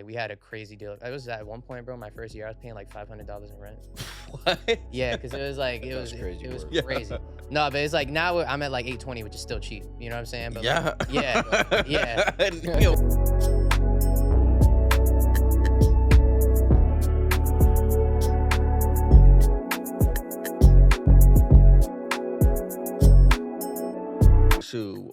like we had a crazy deal. I was at one point, bro, my first year I was paying like $500 in rent. What? Yeah, because it was like it was crazy it was work. crazy. No, but it's like now I'm at like 820, which is still cheap. You know what I'm saying? But Yeah. like, yeah. Yo,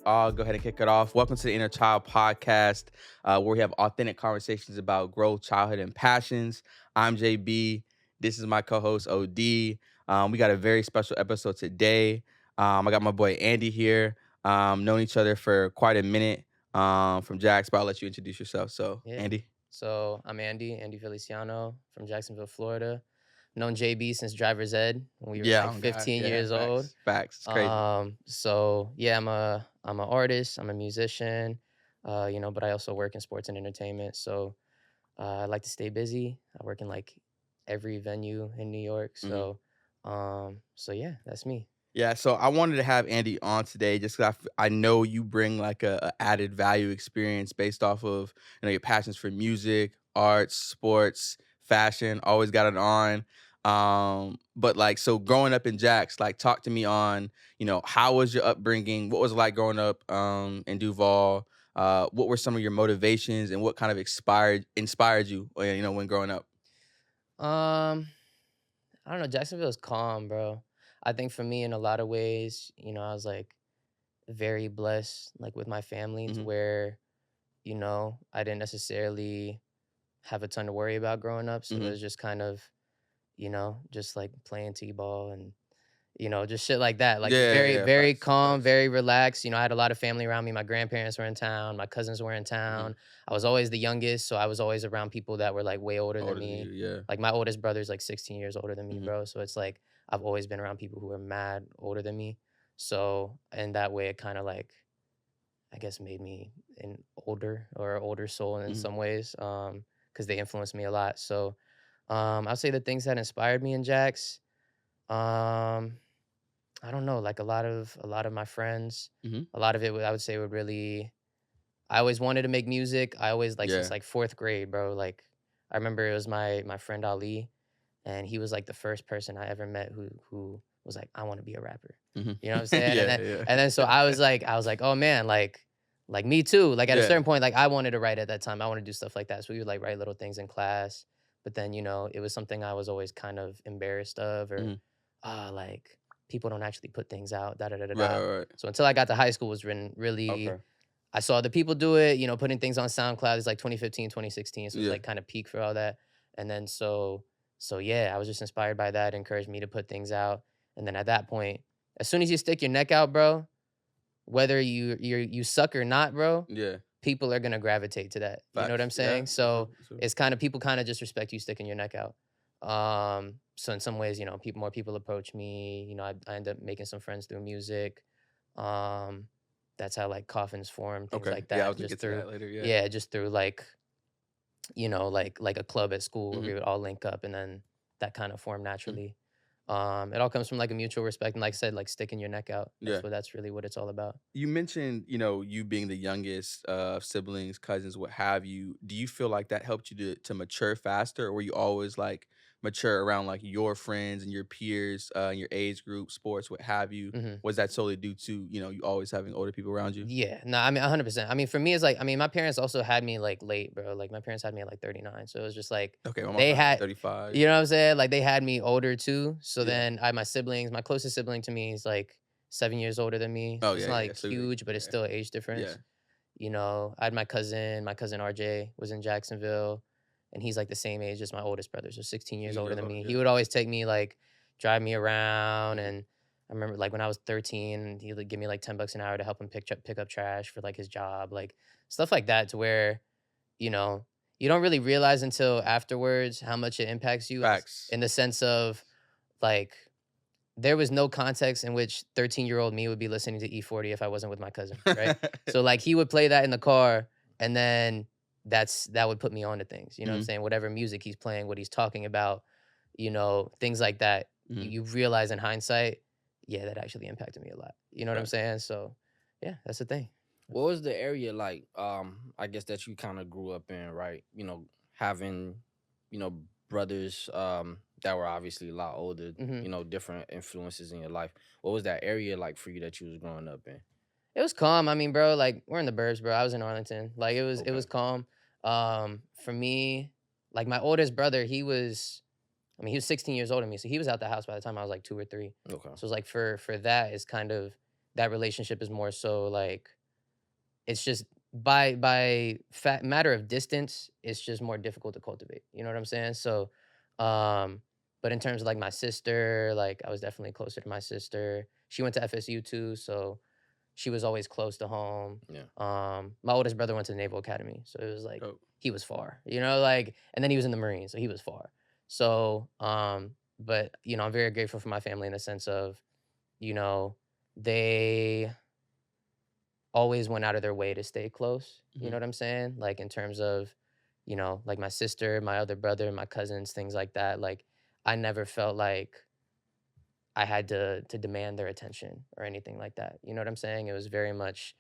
I'll go ahead and kick it off. Welcome to the InnerChild Podcast, where we have authentic conversations about growth, childhood, and passions. I'm JB. This is my co-host, OD. We got a very special episode today. I got my boy Andy here. Known each other for quite a minute from Jax, but I'll let you introduce yourself. So, Yeah. Andy. So I'm Andy Feliciano from Jacksonville, Florida. Known JB since driver's ed when we were like 15 years old. Facts. It's crazy. So yeah, I'm an artist, I'm a musician, but I also work in sports and entertainment. So I like to stay busy. I work in like every venue in New York. So so yeah, that's me. Yeah, so I wanted to have Andy on today just because I know you bring like a added value experience based off of your passions for music, arts, sports, fashion. Always got it on. But like, so growing up in Jax, like talk to me on, how was your upbringing? What was it like growing up in Duval? What were some of your motivations and what kind of inspired you, when growing up? I don't know. Jacksonville is calm, bro. I think for me, in a lot of ways, I was like very blessed, like with my family, to where, I didn't necessarily have a ton to worry about growing up. So it was just kind of, just like playing t-ball and, just shit like that. Like very facts, calm, facts. very relaxed. I had a lot of family around me. My grandparents were in town. My cousins were in town. I was always the youngest, so I was always around people that were like way older than me. Yeah. Like my oldest brother's like 16 years older than me, bro. So it's like I've always been around people who are mad older than me. So in that way, it kind of like, I guess, made me an older soul in some ways, because they influenced me a lot. So I'll say the things that inspired me in Jax. I don't know, like a lot of my friends, a lot of it I would say would really. I always wanted to make music. I always since like fourth grade, bro. Like I remember it was my friend Ali, and he was like the first person I ever met who was like, I want to be a rapper. You know what I'm saying? And then so I was like, oh man, like me too. Like at a certain point, like I wanted to write at that time. I want to do stuff like that. So we would like write little things in class. But then, it was something I was always kind of embarrassed of, or like people don't actually put things out, Right. So until I got to high school was when really I saw other people do it, putting things on SoundCloud. It's like 2015, 2016. So it was like kind of peak for all that. And then so yeah, I was just inspired by that, encouraged me to put things out. And then at that point, as soon as you stick your neck out, bro, whether you suck or not, bro, people are gonna gravitate to that. You know what I'm saying? So it's kind of people kind of just respect you sticking your neck out. So in some ways, more people approach me. I end up making some friends through music. That's how like coffins form, things like that. Yeah, I was just get through to that later. just through like, like a club at school where we would all link up, and then that kind of formed naturally. It all comes from like a mutual respect, and like I said, like sticking your neck out. That's really what it's all about. You mentioned, you being the youngest of siblings, cousins, what have you. Do you feel like that helped you to mature faster, or were you always like mature around like your friends and your peers, your age group, sports, what have you? Was that solely due to, you always having older people around you? Yeah, no, I mean 100%. I mean, for me, it's like, I mean, my parents also had me like late, bro. Like my parents had me at like 39, so it was just like they had 35. You know what I'm saying? Like they had me older too. So then I had my siblings. My closest sibling to me is like 7 years older than me. So it's not like huge, but it's still an age difference. I had my cousin RJ was in Jacksonville, and he's like the same age as my oldest brother, so 16 years older than me. He would always take me, like, drive me around, and I remember like when I was 13, he would give me like $10 an hour to help him pick up trash for like his job, like stuff like that, to where, you don't really realize until afterwards how much it impacts you. Facts. In the sense of like, there was no context in which 13-year-old me would be listening to E40 if I wasn't with my cousin, right? So like he would play that in the car, and then that would put me on to things. You know what I'm saying? Whatever music he's playing, what he's talking about, things like that. You realize in hindsight, yeah, that actually impacted me a lot. You know what I'm saying? So yeah, that's the thing. What was the area like? I guess that you kind of grew up in, right? You know, having, you know, brothers that were obviously a lot older. Hmm. You know, different influences in your life. What was that area like for you that you was growing up in? It was calm. I mean, bro, like we're in the burbs, bro. I was in Arlington. Like it was Okay. calm. For me, like my oldest brother, he was 16 years older than me, so he was out the house by the time I was like 2 or 3. Okay. So it's like for that, it's kind of that relationship is more so like it's just matter of distance, it's just more difficult to cultivate. You know what I'm saying? So, um, but in terms of like my sister, like I was definitely closer to my sister. She went to FSU too, so she was always close to home. Yeah. My oldest brother went to the Naval Academy, so it was like Oh. he was far, you know, like, and then he was in the Marines, so he was far. So, but you know, I'm very grateful for my family in the sense of, you know, they always went out of their way to stay close. You know Mhm. what I'm saying? Like in terms of, you know, like my sister, my other brother, my cousins, things like that. Like I never felt like I had to demand their attention or anything like that. You know what I'm saying? It was very much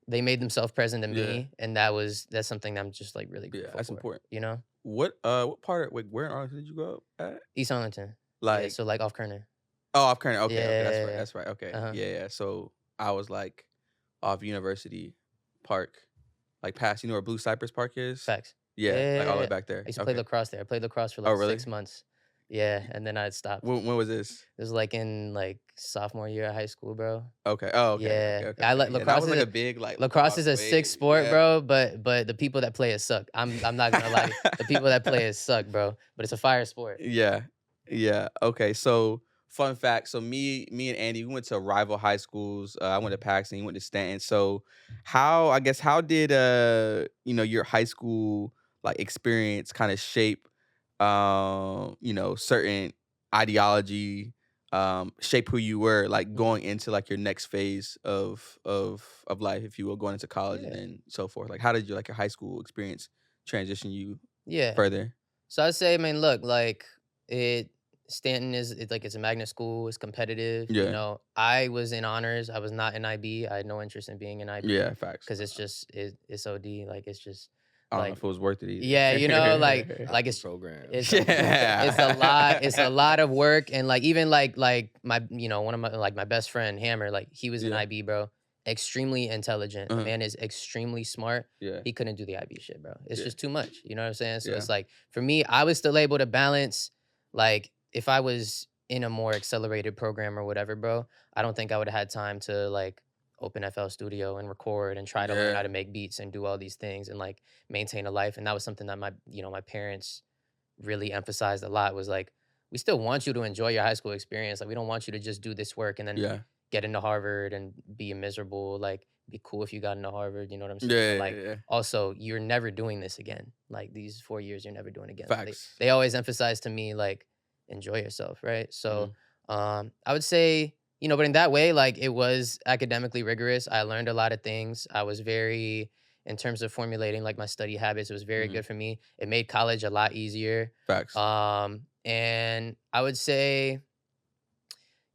they made themselves present to Yeah. me, and that's something that I'm just like really Yeah, grateful that's for. important. You know, What part of where in Arlington did you grow up at? East Arlington. Yeah, Like, so like off Kerner. off Kearney. Okay, that's right. Yeah. That's right. Okay, Uh-huh. yeah. So I was like off University Park, like past. You know where Blue Cypress Park is? Facts. Yeah, like all the way Yeah. back there. I used to play Okay. lacrosse there. I played lacrosse for Oh, like really? 6 months. Yeah, and then I stopped. When was this? It was like in like sophomore year of high school, bro. Okay. Oh, okay. Yeah, Okay. Okay. I Okay. like Yeah, that lacrosse was is like a a big like lacrosse is lacrosse a sick wave. sport, Yeah. bro. But the people that play it suck. I'm not gonna lie. The people that play it suck, bro. But it's a fire sport. Yeah. Yeah. Okay. So fun fact. So me and Andy, we went to rival high schools. I went to Paxton, he went to Stanton. So how did your high school like experience kind of shape certain ideology, shape who you were like going into like your next phase of life, if you will, going into college and Yeah. then so forth. Like how did your high school experience transition you Yeah. further? So I'd say, I mean, look, like Stanton it's a magnet school. It's competitive. You Yeah. know, I was in honors. I was not in IB. I had no interest in being in IB. Yeah, facts. Because it's OD. Like it's just I don't know like if it was worth it either. yeah, you know, like it's program. it's Yeah. it's a lot. It's a lot of work, and like even like my one of my best friend Hammer, like he was in Yeah. IB, bro. Extremely intelligent. The Uh-huh. man is extremely smart. Yeah. He couldn't do the IB shit, bro. It's Yeah. just too much. You know what I'm saying? So Yeah. it's like for me, I was still able to balance. Like if I was in a more accelerated program or whatever, bro, I don't think I would have had time to like open FL Studio and record and try to learn how Yeah. to make beats and do all these things and like maintain a life. And that was something that my parents really emphasized a lot was like, we still want you to enjoy your high school experience. Like we don't want you to just do this work and then Yeah. get into Harvard and be miserable. Like be cool if you got into Harvard, you know what I'm saying? Yeah. But like Yeah. also you're never doing this again. Like these 4 years you're never doing again. Like, Facts. they always emphasize to me like enjoy yourself, right? So Mm-hmm. I would say, you know, but in that way, like it was academically rigorous. I learned a lot of things. I was very in terms of formulating like my study habits, it was very Mhm. good for me. It made college a lot easier. Facts. And I would say,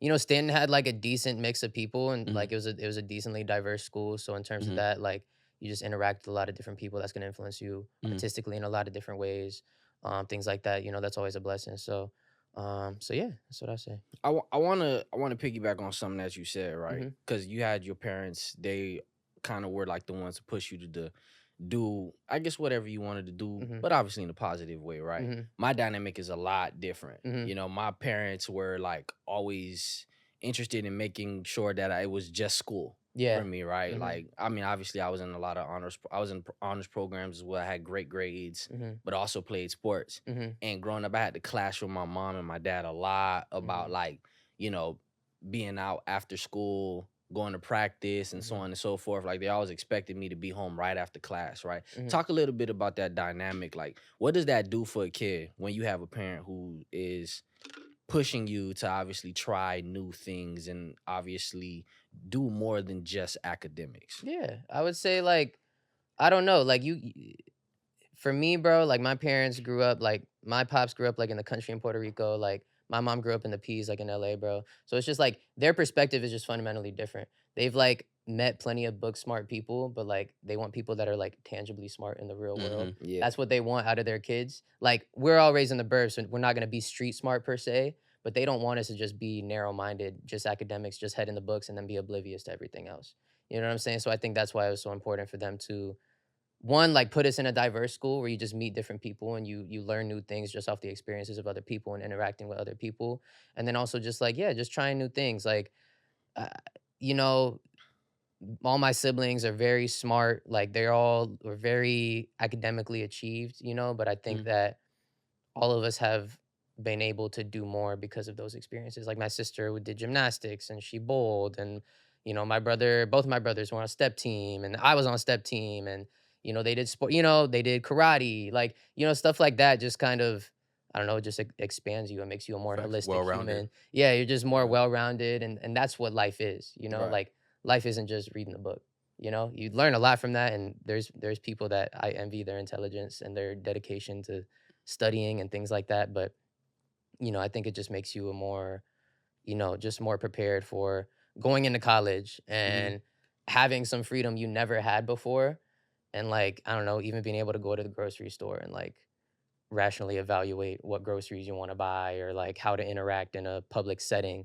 you know, Stanton had like a decent mix of people and Mhm. like it was a decently diverse school. So in terms Mhm. of that, like you just interact with a lot of different people that's gonna influence you Mhm. artistically in a lot of different ways. Things like that, you know, that's always a blessing. So yeah, that's what I say. I want to piggyback on something that you said, right? Mhm. Because you had your parents; they kind of were like the ones to push you to do, I guess, whatever you wanted to do, Mhm. but obviously in a positive way, right? Mhm. My dynamic is a lot different. Mhm. You know, my parents were like always interested in making sure that it was just school Yeah. for me, right? Mhm. Like, I mean, obviously, I was in a lot of honors. I was in honors programs as well. I had great grades, Mhm. but also played sports. Mhm. And growing up, I had to clash with my mom and my dad a lot about like, you know, being out after school, going to practice and so on and so forth. Like they always expected me to be home right after class, right? Mhm. Talk a little bit about that dynamic. Like, what does that do for a kid when you have a parent who is pushing you to obviously try new things and obviously do more than just academics? Yeah, I would say like I don't know, like for me, bro, like my parents grew up like my pops grew up like in the country in Puerto Rico, like my mom grew up in the P's like in LA, bro. So it's just like their perspective is just fundamentally different. They've like met plenty of book smart people, but like they want people that are like tangibly smart in the real world. Yeah. That's what they want out of their kids. Like we're all raised in the burbs, so we're not gonna be street smart per se, but they don't want us to just be narrow-minded, just academics, just head in the books, and then be oblivious to everything else. You know what I'm saying? So I think that's why it was so important for them to, one, like put us in a diverse school where you just meet different people and you learn new things just off the experiences of other people and interacting with other people. And then also just like, yeah, just trying new things. Like, uh, you know, all my siblings are very smart. Like they all were very academically achieved, you know, but I think that all of us have been able to do more because of those experiences. Like my sister who did gymnastics and she bowled, and you know, both of my brothers were on a step team and I was on a step team, and you know, they did sport, you know, they did karate, like, you know, stuff like that just kind of, I don't know, just expands you and makes you a more holistic well-rounded human. Yeah, you're just more well-rounded, and that's what life is, you know, like life isn't just reading a book. You know, you learn a lot from that, and there's people that I envy their intelligence and their dedication to studying and things like that. But, you know, I think it just makes you a more, you know, just more prepared for going into college and having some freedom you never had before. And like, I don't know, even being able to go to the grocery store and like rationally evaluate what groceries you want to buy or like how to interact in a public setting.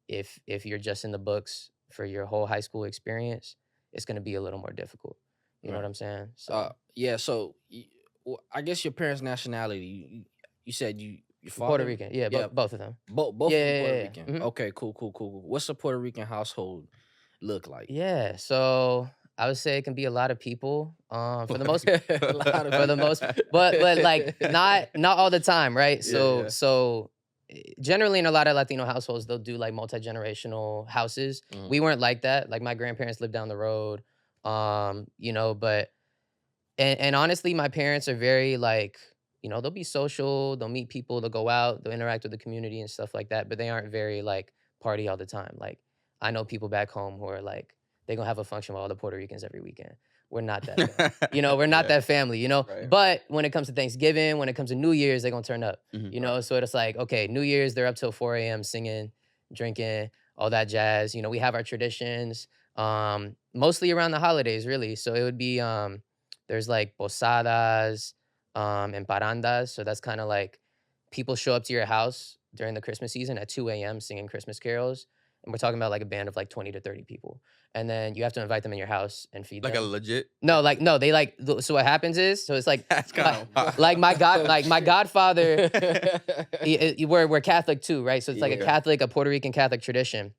If you're just in the books for your whole high school experience, it's going to be a little more difficult. You know what I'm saying? So yeah. So I guess your parents' nationality. You said your father Puerto Rican. Yeah, both of them. Both Yeah, Puerto yeah, Rican. yeah. Okay, cool. What's a Puerto Rican household look like? Yeah, so I would say it can be a lot of people. For the most, for the most, but like not all the time, right? So generally in a lot of Latino households, they'll do like multi-generational houses. We weren't like that. Like my grandparents lived down the road, you know, but and honestly, my parents are very like, you know, they'll be social, they'll meet people, they'll go out, they'll interact with the community and stuff like that, but they aren't very like party all the time. Like I know people back home who are like, they're gonna have a function with all the Puerto Ricans every weekend. We're not that, you know, we're not that family, you know. But when it comes to Thanksgiving, when it comes to New Year's, they're gonna turn up, you know. So it's like, okay, New Year's, they're up till 4 a.m. singing, drinking, all that jazz. You know, we have our traditions, mostly around the holidays, really. So it would be there's like posadas, and parandas. So that's kind of like people show up to your house during the Christmas season at 2 a.m. singing Christmas carols. And we're talking about like a band of like 20 to 30 people. And then you have to invite them in your house and feed them. Like a legit? No, they like, so what happens is, so it's like, That's kind of like my godfather, we're Catholic too, right? So it's like a Puerto Rican Catholic tradition.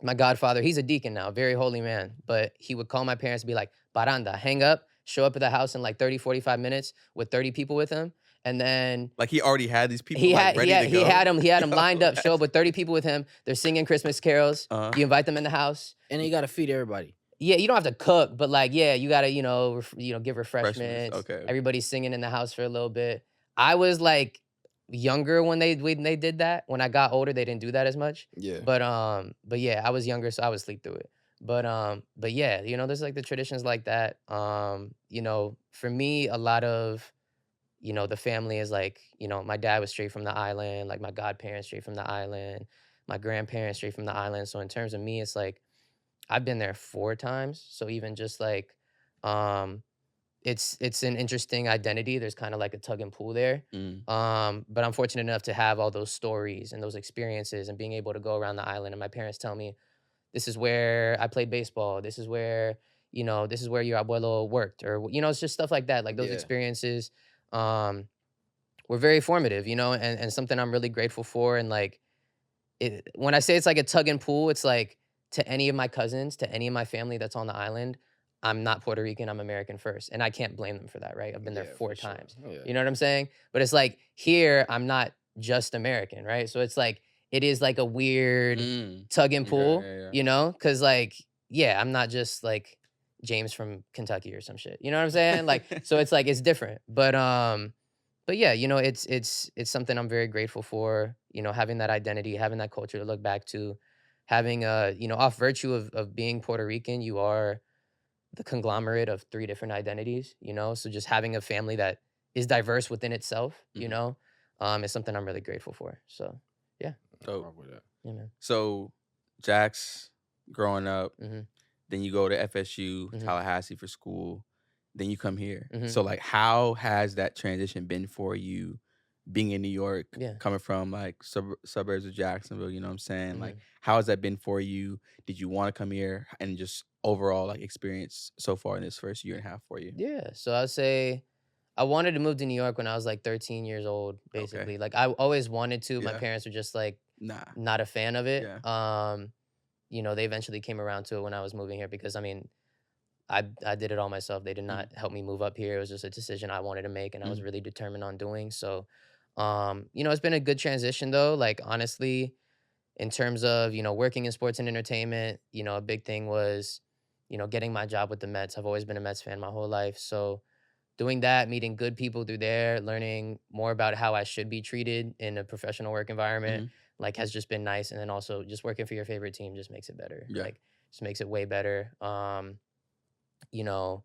My godfather, he's a deacon now, very holy man. But he would call my parents and be like, paranda, hang up, show up at the house in like 30, 45 minutes with 30 people with him. And then like he already had these people ready to go. He had them lined up, show up with 30 people with him. They're singing Christmas carols. You invite them in the house. And then you got to feed everybody. Yeah, you don't have to cook, but like, yeah, you got to, you know, give refreshments. Okay. Everybody's singing in the house for a little bit. I was like younger when they did that. When I got older, they didn't do that as much. Yeah. But yeah, I was younger, so I would sleep through it. But yeah, you know, there's like the traditions like that. You know, for me, a lot of, you know, the family is like, you know, my dad was straight from the island, like my godparents straight from the island, my grandparents straight from the island. So in terms of me, it's like, I've been there 4 times. So even just like, it's an interesting identity. There's kind of like a tug and pull there. But I'm fortunate enough to have all those stories and those experiences and being able to go around the island. And my parents tell me, this is where I played baseball. This is where, you know, this is where your abuelo worked, or, you know, it's just stuff like that. Like those experiences were very formative, you know, and something I'm really grateful for. And like, when I say it's like a tug and pull, it's like to any of my cousins, to any of my family that's on the island, I'm not Puerto Rican, I'm American first. And I can't blame them for that, right? I've been there 4 times. Sure. You know what I'm saying? But it's like here, I'm not just American, right? So it's like, it is like a weird tug and pull, you know? Cause like, yeah, I'm not just like James from Kentucky or some shit. You know what I'm saying? Like, so it's like, it's different. But yeah, you know, it's something I'm very grateful for, you know, having that identity, having that culture to look back to, having you know, off virtue of being Puerto Rican, you are the conglomerate of 3 different identities, you know? So just having a family that is diverse within itself, you know, is something I'm really grateful for. So, yeah. So, yeah, man. So, Jax, growing up, then you go to FSU, Mhm. Tallahassee for school, then you come here. Mhm. So like, how has that transition been for you being in New York, Yeah. coming from like suburbs of Jacksonville, you know what I'm saying? Like, Mhm. how has that been for you? Did you want to come here, and just overall like experience so far in this first year and a half for you? Yeah. So I'd say I wanted to move to New York when I was like 13 years old, Okay. basically. Like I always wanted to. My Yeah. parents were just like Nah. not a fan of it. Yeah. You know, they eventually came around to it when I was moving here because I mean, I did it all myself. They did not help me move up here. It was just a decision I wanted to make and I was really determined on doing. So you know, it's been a good transition though. Like honestly, in terms of, you know, working in sports and entertainment, you know, a big thing was, you know, getting my job with the Mets. I've always been a Mets fan my whole life. So doing that, meeting good people through there, learning more about how I should be treated in a professional work environment, like has just been nice. And then also just working for your favorite team just makes it better. Yeah. Like just makes it way better. You know,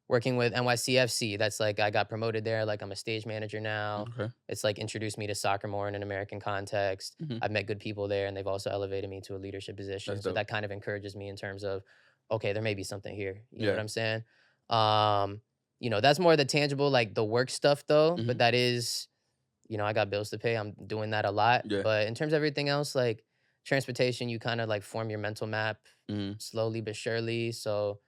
working with NYCFC, that's like I got promoted there. Like I'm a stage manager now. Okay. It's like introduced me to soccer more in an American context. Mhm. I've met good people there and they've also elevated me to a leadership position. That's So dope. that kind of encourages me in terms of, okay, there may be something here. You know Yeah. what I'm saying? You know, that's more the tangible, like the work stuff though. Mhm. But that is, you know, I got bills to pay. I'm doing that a lot. Yeah. But in terms of everything else, like transportation, you kind of like form your mental map Mhm. slowly but surely. So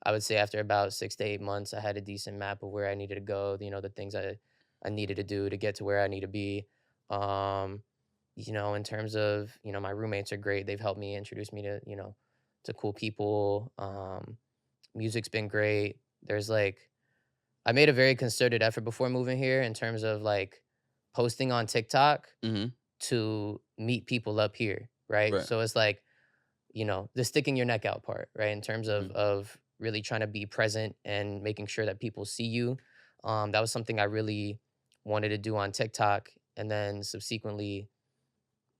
I would say after about 6 to 8 months, I had a decent map of where I needed to go, you know, the things I needed to do to get to where I need to be. Um, you know, in terms of, you know, my roommates are great. They've helped me introduce me to, you know, to cool people. Music's been great. There's like, I made a very concerted effort before moving here in terms of like posting on TikTok Mhm. to meet people up here, right? Right. So it's like, you know, the sticking your neck out part, right? In terms Mhm. of really trying to be present and making sure that people see you. That was something I really wanted to do on TikTok, and then subsequently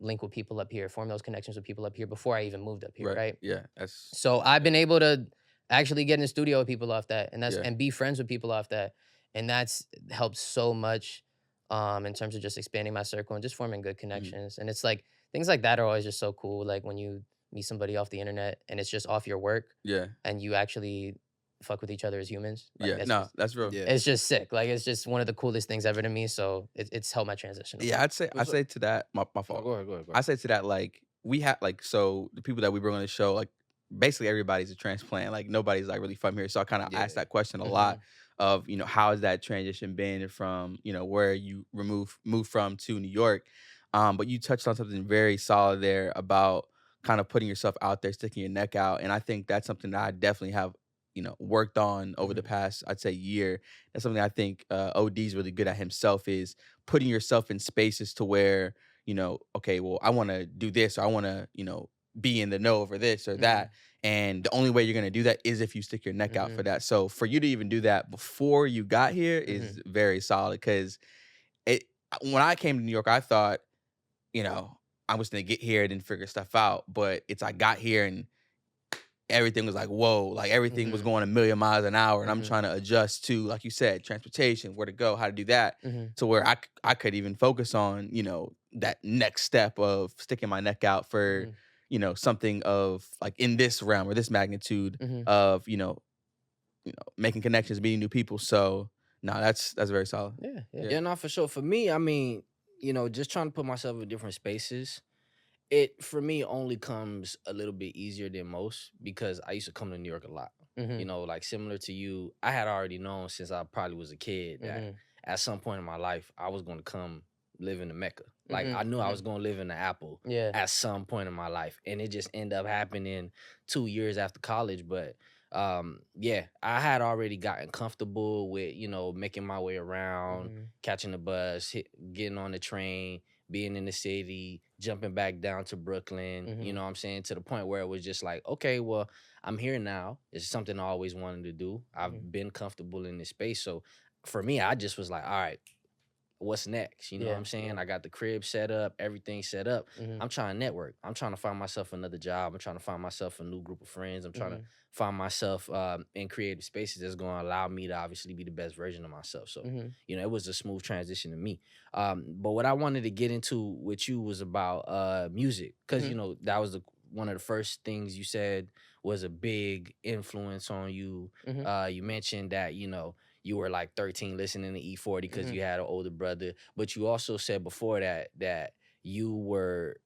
link with people up here, form those connections with people up here before I even moved up here, Right. right? Yeah. That's So I've been able to actually get in the studio with people off that, and Yeah. and be friends with people off that, and that's helped so much in terms of just expanding my circle and just forming good connections. And it's like things like that are always just so cool. Like when you meet somebody off the internet and it's just off your work, Yeah. and you actually fuck with each other as humans. Like Yeah. No, that's real. Yeah. it's just sick. Like it's just one of the coolest things ever to me. So it's helped my transition. a Yeah, lot. I'd say to that, my Oh, fault. go ahead, go ahead, go I ahead. say to that, like, we have like, so the people that we bring on the show, like basically everybody's a transplant. Like nobody's like really from here. So I kind of asked Yeah. that question a Mhm. lot of, you know, how has that transition been from, you know, where you moved from to New York. But you touched on something very solid there about kind of putting yourself out there, sticking your neck out. And I think that's something that I definitely have, you know, worked on over the Mhm. past, I'd say, year. That's something I think OD's really good at himself, is putting yourself in spaces to where, you know, okay, well, I want to do this, or I want to, you know, be in the know over this or that. And the only way you're going to do that is if you stick your neck out for that. So for you to even do that before you got here is very solid, because when I came to New York, I thought, you know, I was going to get here and then figure stuff out. But I got here and everything was like, whoa, like everything was going a million miles an hour. And I'm trying to adjust to, like you said, transportation, where to go, how to do that, to where I could even focus on, you know, that next step of sticking my neck out for, you know, something of like in this realm or this magnitude of, you know, making connections, meeting new people. So no, that's very solid. Yeah, no, for sure. For me, I mean, you know, just trying to put myself in different spaces, it for me only comes a little bit easier than most because I used to come to New York a lot. You know, like similar to you, I had already known since I probably was a kid that at some point in my life I was going to come live in the Mecca. Like I knew I was going to live in the Apple at some point in my life, and it just ended up happening 2 years after college. But yeah, I had already gotten comfortable with, you know, making my way around, catching the bus, getting on the train, being in the city, jumping back down to Brooklyn, you know what I'm saying? To the point where it was just like, okay, well, I'm here now. It's something I always wanted to do. I've been comfortable in this space. So for me, I just was like, all right, what's next? You know what I'm saying? I got the crib set up, everything set up. I'm trying to network. I'm trying to find myself another job. I'm trying to find myself a new group of friends. I'm trying to find myself in creative spaces that's going to allow me to obviously be the best version of myself. So, you know, it was a smooth transition to me. But what I wanted to get into with you was about music, because, you know, that was one of the first things you said was a big influence on you. You mentioned that, you know, you were like 13 listening to E40 because you had an older brother. But you also said before that you were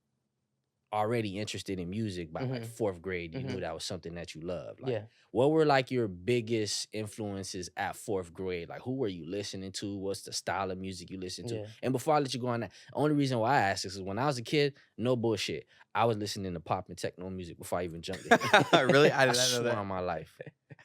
already interested in music by like 4th grade. You knew that was something that you loved. Like, what were like your biggest influences at 4th grade? Like, who were you listening to? What's the style of music you listen to? And before I let you go on that, the only reason why I asked this is when I was a kid, no bullshit, I was listening to pop and techno music before I even jumped in. Really? I swear on my life.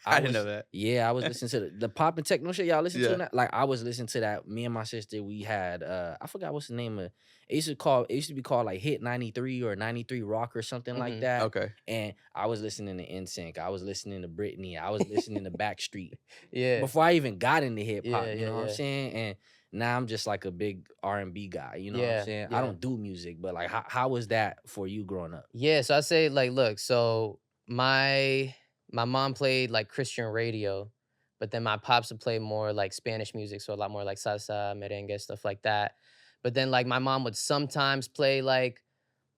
I didn't know that. Yeah, I was listening to the pop and techno shit y'all listen to that. Like, I was listening to that. Me and my sister, we had I forgot what's the name of it. Used to be called like Hit 93 or 93 Rock or something like that. Okay. And I was listening to NSYNC. I was listening to Britney. I was listening to Backstreet. Yeah. Before I even got into hip hop, you know what I'm saying? And now I'm just like a big R&B guy, you know what I'm saying? I don't do music, but like how was that for you growing up? Yeah, so I say like, look, so my mom played like Christian radio, but then my pops would play more like Spanish music, so a lot more like salsa, merengue, stuff like that. But then like my mom would sometimes play like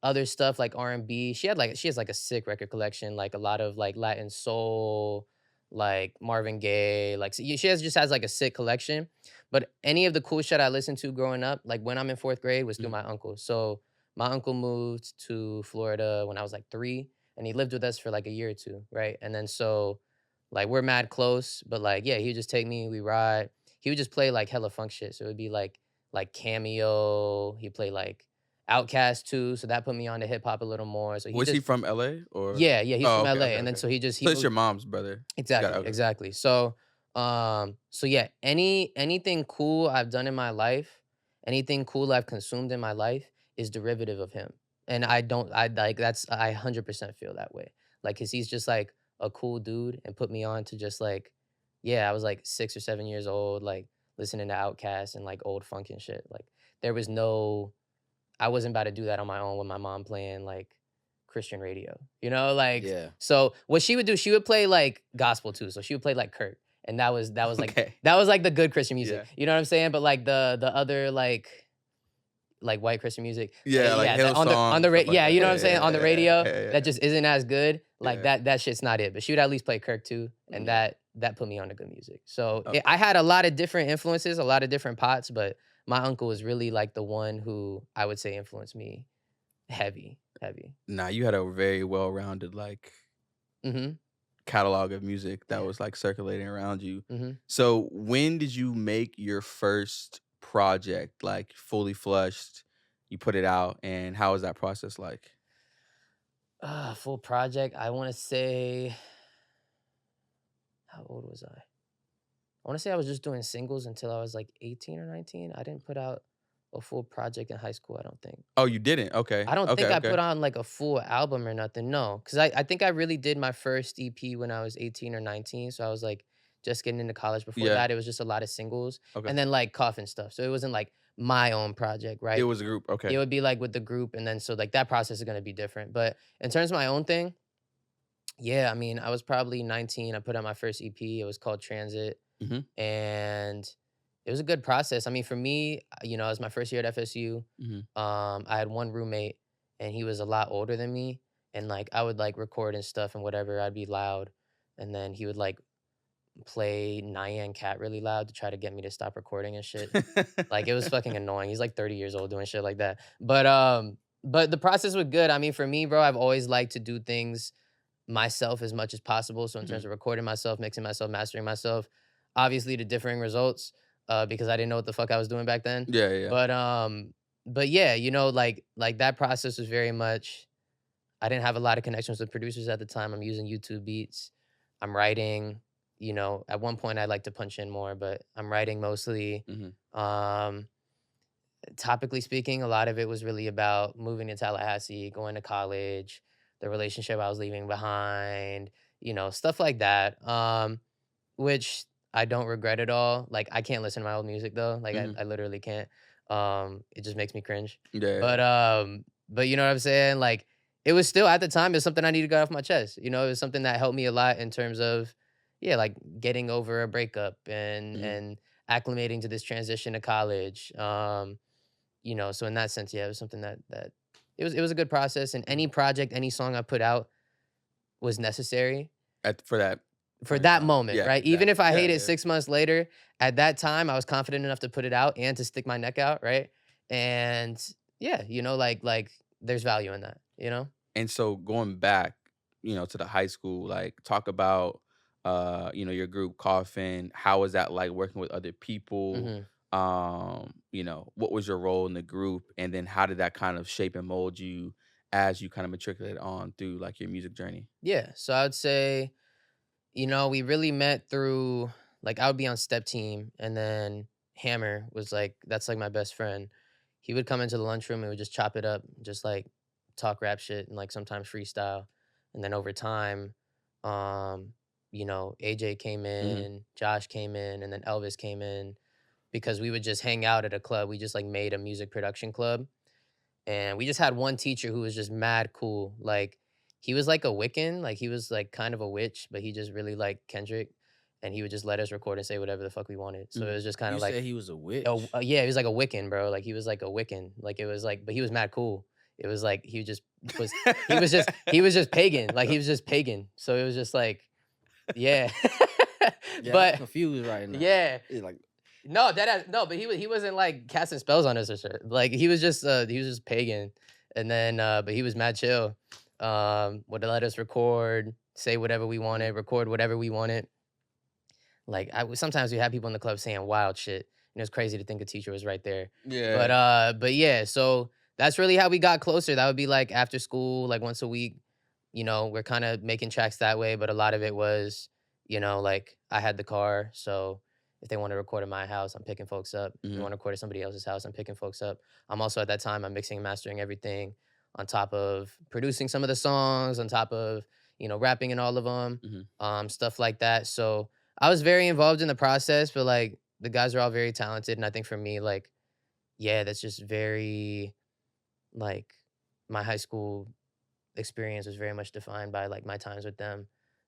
other stuff like R&B. She has like a sick record collection, like a lot of like Latin soul, like Marvin Gaye, like she just has like a sick collection. But any of the cool shit I listened to growing up, like when I'm in 4th grade, was through my uncle. So my uncle moved to Florida when I was like 3, and he lived with us for like a year or 2, right? And then so like we're mad close, but like yeah, he would just take me, we ride. He would just play like hella funk shit. So it would be like Cameo. He played like Outkast too, so that put me on to hip hop a little more. So he from LA or? Yeah, he's from LA, okay, and then so he so it's your mom's brother. Exactly. So yeah, anything cool I've done in my life, anything cool I've consumed in my life is derivative of him, and I 100% feel that way. Like, cause he's just like a cool dude, and put me on to just like, yeah, I was like 6 or 7 years old, like listening to Outkast and like old funk and shit. Like there was I wasn't about to do that on my own with my mom playing like Christian radio, you know, like, so what she would do, she would play like gospel too. So she would play like Kurt, and that was like, that was like the good Christian music, you know what I'm saying? But like the other like white Christian music, like on the radio, like you know what I'm saying? On the radio, yeah. that just isn't as good. Like that shit's not it. But she would at least play Kirk too, and that put me on to good music. So I had a lot of different influences, a lot of different pots, but my uncle was really like the one who I would say influenced me heavy. Nah, you had a very well-rounded like catalog of music that was like circulating around you. So when did you make your first project, like fully flushed? You put it out, and how was that process like? Full project, I want to say, how old was I? I want to say I was just doing singles until I was like 18 or 19. I didn't put out a full project in high school, I don't think. Oh, you didn't? Okay. I don't think I put on like a full album or nothing, no. Because I think I really did my first EP when I was 18 or 19. So I was like just getting into college. Before that, it was just a lot of singles. And then like Coffin stuff. So it wasn't like my own project, right? It was a group, okay. It would be like with the group. And then so like that process is going to be different. But in terms of my own thing, yeah, I mean, I was probably 19. I put out my first EP. It was called Transit. And it was a good process. I mean, for me, you know, it was my first year at FSU. I had one roommate, and he was a lot older than me. And like, I would like record and stuff and whatever. I'd be loud, and then he would like play Nyan Cat really loud to try to get me to stop recording and shit. Like, it was fucking annoying. He's like 30 years old doing shit like that. But the process was good. I mean, for me, bro, I've always liked to do things myself as much as possible. So in terms of recording myself, mixing myself, mastering myself, obviously the differing results, because I didn't know what the fuck I was doing back then. But yeah, you know, like that process was very much, I didn't have a lot of connections with producers at the time. I'm using YouTube beats. I'm writing, you know, at one point I'd like to punch in more, but I'm writing mostly. Topically speaking, a lot of it was really about moving to Tallahassee, going to college, the relationship I was leaving behind, you know, stuff like that. Which I don't regret at all. Like, I can't listen to my old music though. Like, I literally can't. It just makes me cringe. But you know what I'm saying? Like, it was still, at the time, it's something I needed to get off my chest. You know, it was something that helped me a lot in terms of, yeah, like getting over a breakup and acclimating to this transition to college. You know, so in that sense, yeah, it was something that it was a good process, and any project, any song I put out was necessary For that moment, yeah, right? exactly. Even if I hate it 6 months later, at that time I was confident enough to put it out and to stick my neck out, right? And yeah, like there's value in that, And so going back, to the high school, like talk about your group Coffin. How was that like working with other people? What was your role in the group? And then how did that kind of shape and mold you as you kind of matriculated on through like your music journey? Yeah. So I would say, we really met through, like, I would be on step team, and then Hammer was like, that's like my best friend. He would come into the lunchroom and we would just chop it up, just like talk rap shit and like sometimes freestyle. And then over time, AJ came in, Josh came in, and then Elvis came in, because we would just hang out at a club. We just like made a music production club. And we just had one teacher who was just mad cool. Like, he was like a Wiccan, like he was like kind of a witch, but he just really liked Kendrick. And he would just let us record and say whatever the fuck we wanted. So it was just kind of like, said he was a witch? yeah, he was like a Wiccan, bro. Like, he was like a Wiccan. Like, it was like, but he was mad cool. It was like he was just pagan. Like, he was just pagan. So it was just like, yeah. But I'm confused right now. Yeah. It's like, but he wasn't like casting spells on us or shit. Like, he was just pagan. And then but he was mad chill. Would let us record, say whatever we wanted, record whatever we wanted. Like, sometimes we had people in the club saying wild shit. And it was crazy to think a teacher was right there. Yeah. But yeah, so that's really how we got closer. That would be like after school, like once a week. We're kind of making tracks that way, but a lot of it was, like, I had the car, so if they want to record at my house, I'm picking folks up. If they want to record at somebody else's house, I'm picking folks up. I'm also, at that time, I'm mixing and mastering everything, on top of producing some of the songs, on top of, rapping in all of them, stuff like that. So I was very involved in the process, but like, the guys are all very talented. And I think for me, like, yeah, that's just very, like, my high school experience was very much defined by like my times with them.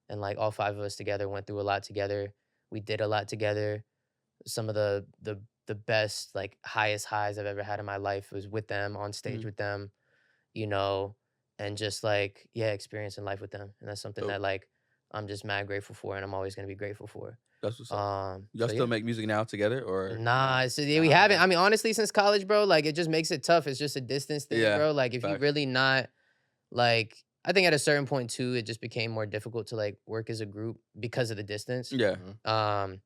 And like, all 5 of us together went through a lot together. We did a lot together. Some of the best, like, highest highs I've ever had in my life was with them, on stage with them, and just like, yeah, experiencing life with them. And that's something that like I'm just mad grateful for, and I'm always gonna be grateful for. That's what's up. Y'all still make music now together, or? Nah, we haven't. I mean, honestly, since college, bro, like, it just makes it tough. It's just a distance thing, bro. Like, if you really not, like, I think at a certain point too, it just became more difficult to like work as a group because of the distance. Yeah. I'm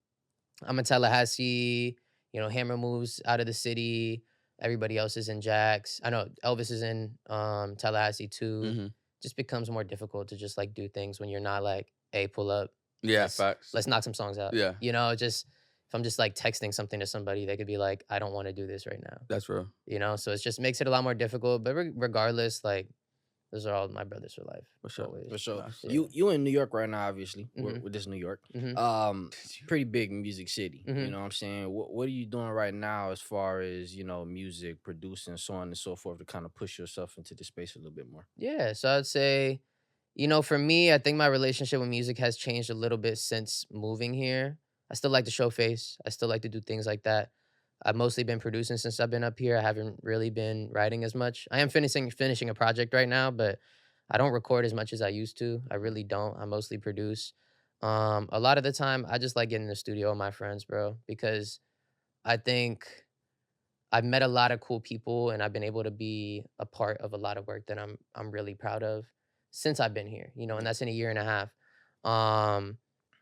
in Tallahassee. Hammer moves out of the city. Everybody else is in Jax. I know Elvis is in Tallahassee too. Just becomes more difficult to just like do things when you're not like, hey, pull up. Yeah, facts. Let's knock some songs out. Yeah. Just if I'm just like texting something to somebody, they could be like, I don't want to do this right now. That's real. So it just makes it a lot more difficult. But regardless, like, those are all my brothers for life. For sure. Always. For sure. Yeah. You in New York right now, obviously. With this New York. Pretty big music city. You know what I'm saying? What are you doing right now as far as, music, producing, so on and so forth, to kind of push yourself into the space a little bit more? Yeah, so I'd say, for me, I think my relationship with music has changed a little bit since moving here. I still like to show face. I still like to do things like that. I've mostly been producing since I've been up here. I haven't really been writing as much. I am finishing a project right now, but I don't record as much as I used to. I really don't. I mostly produce. A lot of the time, I just like getting in the studio with my friends, bro, because I think I've met a lot of cool people, and I've been able to be a part of a lot of work that I'm really proud of since I've been here, and that's in a year and a half.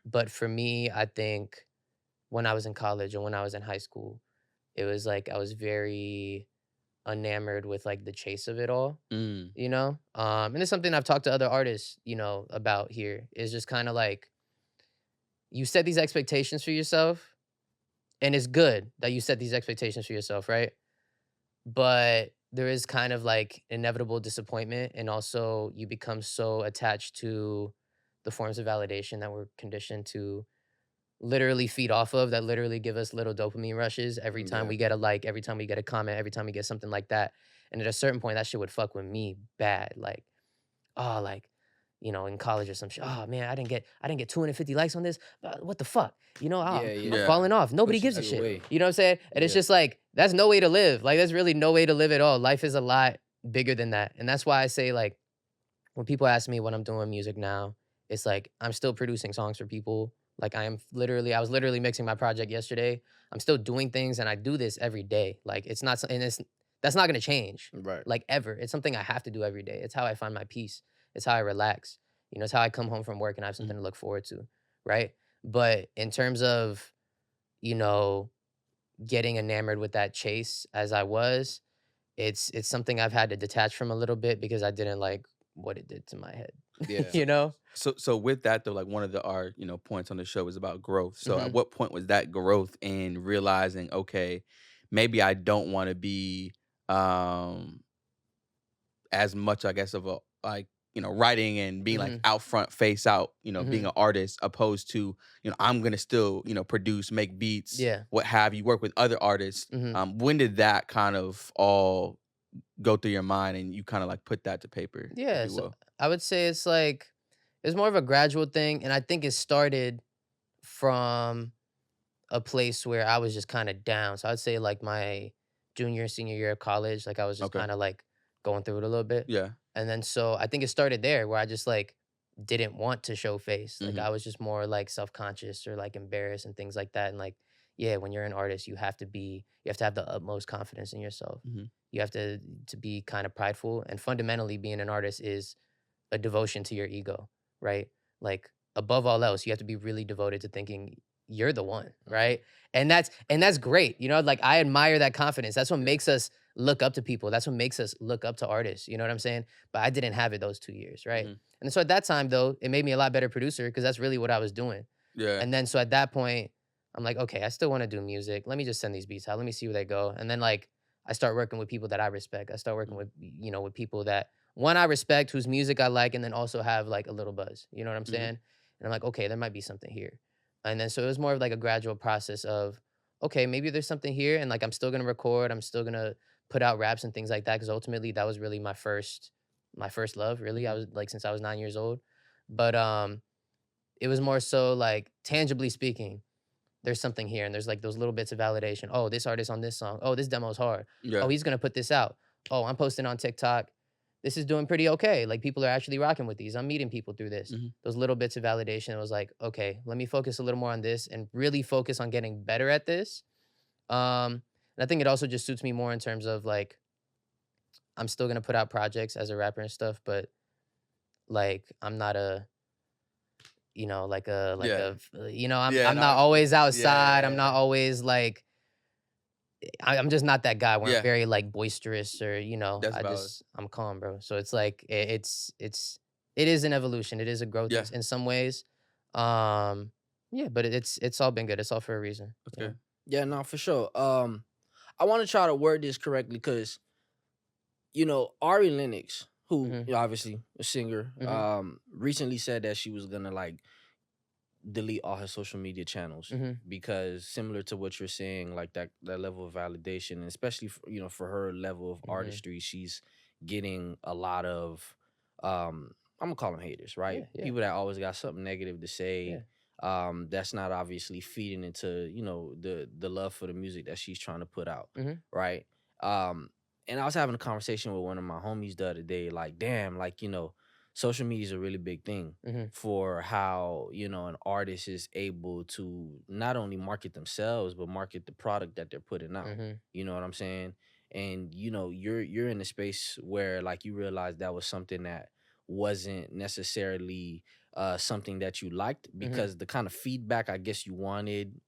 But for me, I think when I was in college and when I was in high school, it was like I was very enamored with like the chase of it all, and it's something I've talked to other artists, about here, is just kind of like, you set these expectations for yourself, and it's good that you set these expectations for yourself, right? But there is kind of like inevitable disappointment, and also you become so attached to the forms of validation that we're conditioned to literally feed off of, that literally give us little dopamine rushes every time we get a like, every time we get a comment, every time we get something like that. And at a certain point, that shit would fuck with me bad. Like, oh, like, in college or some shit. Oh man, I didn't get 250 likes on this. What the fuck? I'm falling off. Nobody gives a shit. You know what I'm saying? And it's just like, that's no way to live. Like, that's really no way to live at all. Life is a lot bigger than that. And that's why I say, like, when people ask me what I'm doing with music now, it's like I'm still producing songs for people. Like I was literally mixing my project yesterday. I'm still doing things, and I do this every day. Like it's not, and that's not gonna change, Right. like ever. It's something I have to do every day. It's how I find my peace. It's how I relax. You know, it's how I come home from work and I have something to look forward to, right? But in terms of, you know, getting enamored with that chase as I was, it's something I've had to detach from a little bit because I didn't like what it did to my head. Yeah. You know? So with that though, like one of our points on the show is about growth. So at Mhm. what point was that growth in realizing, okay, maybe I don't want to be um as much, I guess, of a like writing and being like Mhm. out front, face out, being Mhm. an artist, opposed to I'm gonna still produce, make beats, Yeah. what have you, work with other artists. Mhm. When did that kind of all go through your mind and you kind of like put that to paper, if Yeah, you so will? I would say it's more of a gradual thing, and I think it started from a place where I was just kind of down. So I'd say like my junior, senior year of college, like I was just Okay. kind of like going through it a little bit. Yeah. And then so I think it started there where I just like didn't want to show face. Like Mm-hmm. I was just more like self-conscious or like embarrassed and things like that. And like, yeah, when you're an artist, you have to have the utmost confidence in yourself. Mm-hmm. You have to be kind of prideful. And fundamentally being an artist is a devotion to your ego, right? Like above all else, you have to be really devoted to thinking you're the one, right? And that's great. You know, like I admire that confidence. That's what makes us look up to people. That's what makes us look up to artists. You know what I'm saying? But I didn't have it those 2 years, right? Mm-hmm. And so at that time though, it made me a lot better producer because that's really what I was doing. Yeah. And then so at that point, I'm like, okay, I still want to do music. Let me just send these beats out. Let me see where they go. And then like I start working with people that I respect. I start working with with people that one I respect, whose music I like, and then also have like a little buzz. You know what I'm Mhm. saying? And I'm like, okay, there might be something here. And then so it was more of like a gradual process of, okay, maybe there's something here, and like I'm still gonna record, I'm still gonna put out raps and things like that, because ultimately that was really my first love, really. I was like since I was 9 years old. But it was more so like tangibly speaking, there's something here, and there's like those little bits of validation. Oh, this artist on this song. Oh, this demo's hard. Yeah. Oh, he's gonna put this out. Oh, I'm posting on TikTok. This is doing pretty okay. Like people are actually rocking with these. I'm meeting people through this. Mhm. Those little bits of validation. It was like, okay, let me focus a little more on this and really focus on getting better at this. And I think it also just suits me more in terms of like, I'm still gonna put out projects as a rapper and stuff, but like I'm not a Yeah. I'm Yeah, I'm no, not always outside. I'm yeah. not always like I'm just not that guy where Yeah. I'm very like boisterous or That's valid. I'm calm, bro. So it's like it is an evolution. It is a growth Yeah. in some ways. Yeah, but it's all been good. It's all for a reason. That's you know? good. Yeah, no, for sure. I want to try to word this correctly because Ari Lennox, who Mhm. obviously a singer, Mhm. recently said that she was gonna like delete all her social media channels Mhm. because similar to what you're saying, like that level of validation, and especially for her level of Mhm. artistry, she's getting a lot of I'm gonna call them haters, right? Yeah. People that always got something negative to Yeah. say. That's not obviously feeding into the love for the music that she's trying to put out, Mhm. right? And I was having a conversation with one of my homies the other day, like, damn, like social media is a really big thing Mhm. for how an artist is able to not only market themselves but market the product that they're putting out. Mhm. You know what I'm saying? And you're in a space where like you realize that was something that wasn't necessarily something that you liked Mhm. because the kind of feedback I guess you wanted,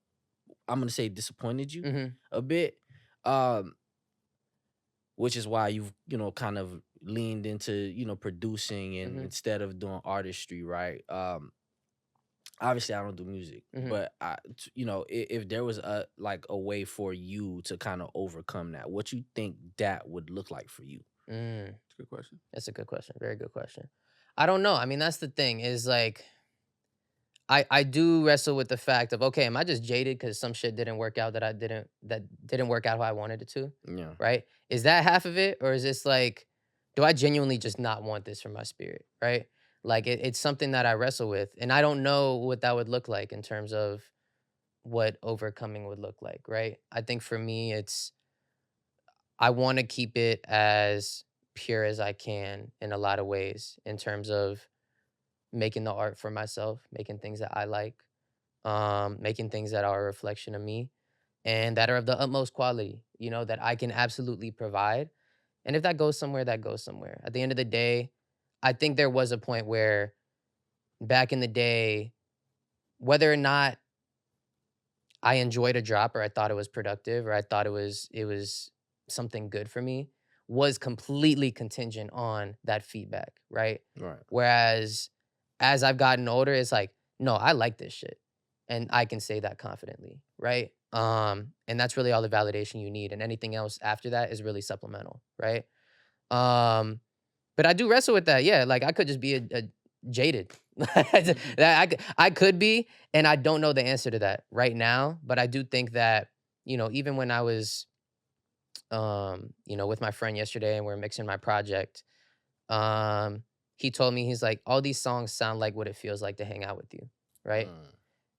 I'm gonna say, disappointed you Mhm. a bit. Um, which is why you've kind of leaned into producing and Mhm. instead of doing artistry, right? Obviously I don't do music, Mhm. but if there was a way for you to kind of overcome that, what you think that would look like for you? Mm. That's a good question. That's a good question. Very good question. I don't know. I mean, that's the thing is like I do wrestle with the fact of, okay, am I just jaded because some shit didn't work out that didn't work out how I wanted it to, Yeah. right? Is that half of it, or is this like, do I genuinely just not want this for my spirit, right? Like it's something that I wrestle with, and I don't know what that would look like in terms of what overcoming would look like, right? I think for me, I want to keep it as pure as I can in a lot of ways in terms of making the art for myself, making things that I like, making things that are a reflection of me and that are of the utmost quality, that I can absolutely provide. And if that goes somewhere, that goes somewhere. At the end of the day, I think there was a point where back in the day, whether or not I enjoyed a drop or I thought it was productive or I thought it was something good for me was completely contingent on that feedback, right? Right. Whereas as I've gotten older, it's like, no, I like this shit. And I can say that confidently, right? And that's really all the validation you need. And anything else after that is really supplemental, right? Um, but I do wrestle with that. Yeah, like I could just be a jaded. I could be, and I don't know the answer to that right now. But I do think that even when I was, with my friend yesterday, and we're mixing my project, he told me he's like, all these songs sound like what it feels like to hang out with you, right?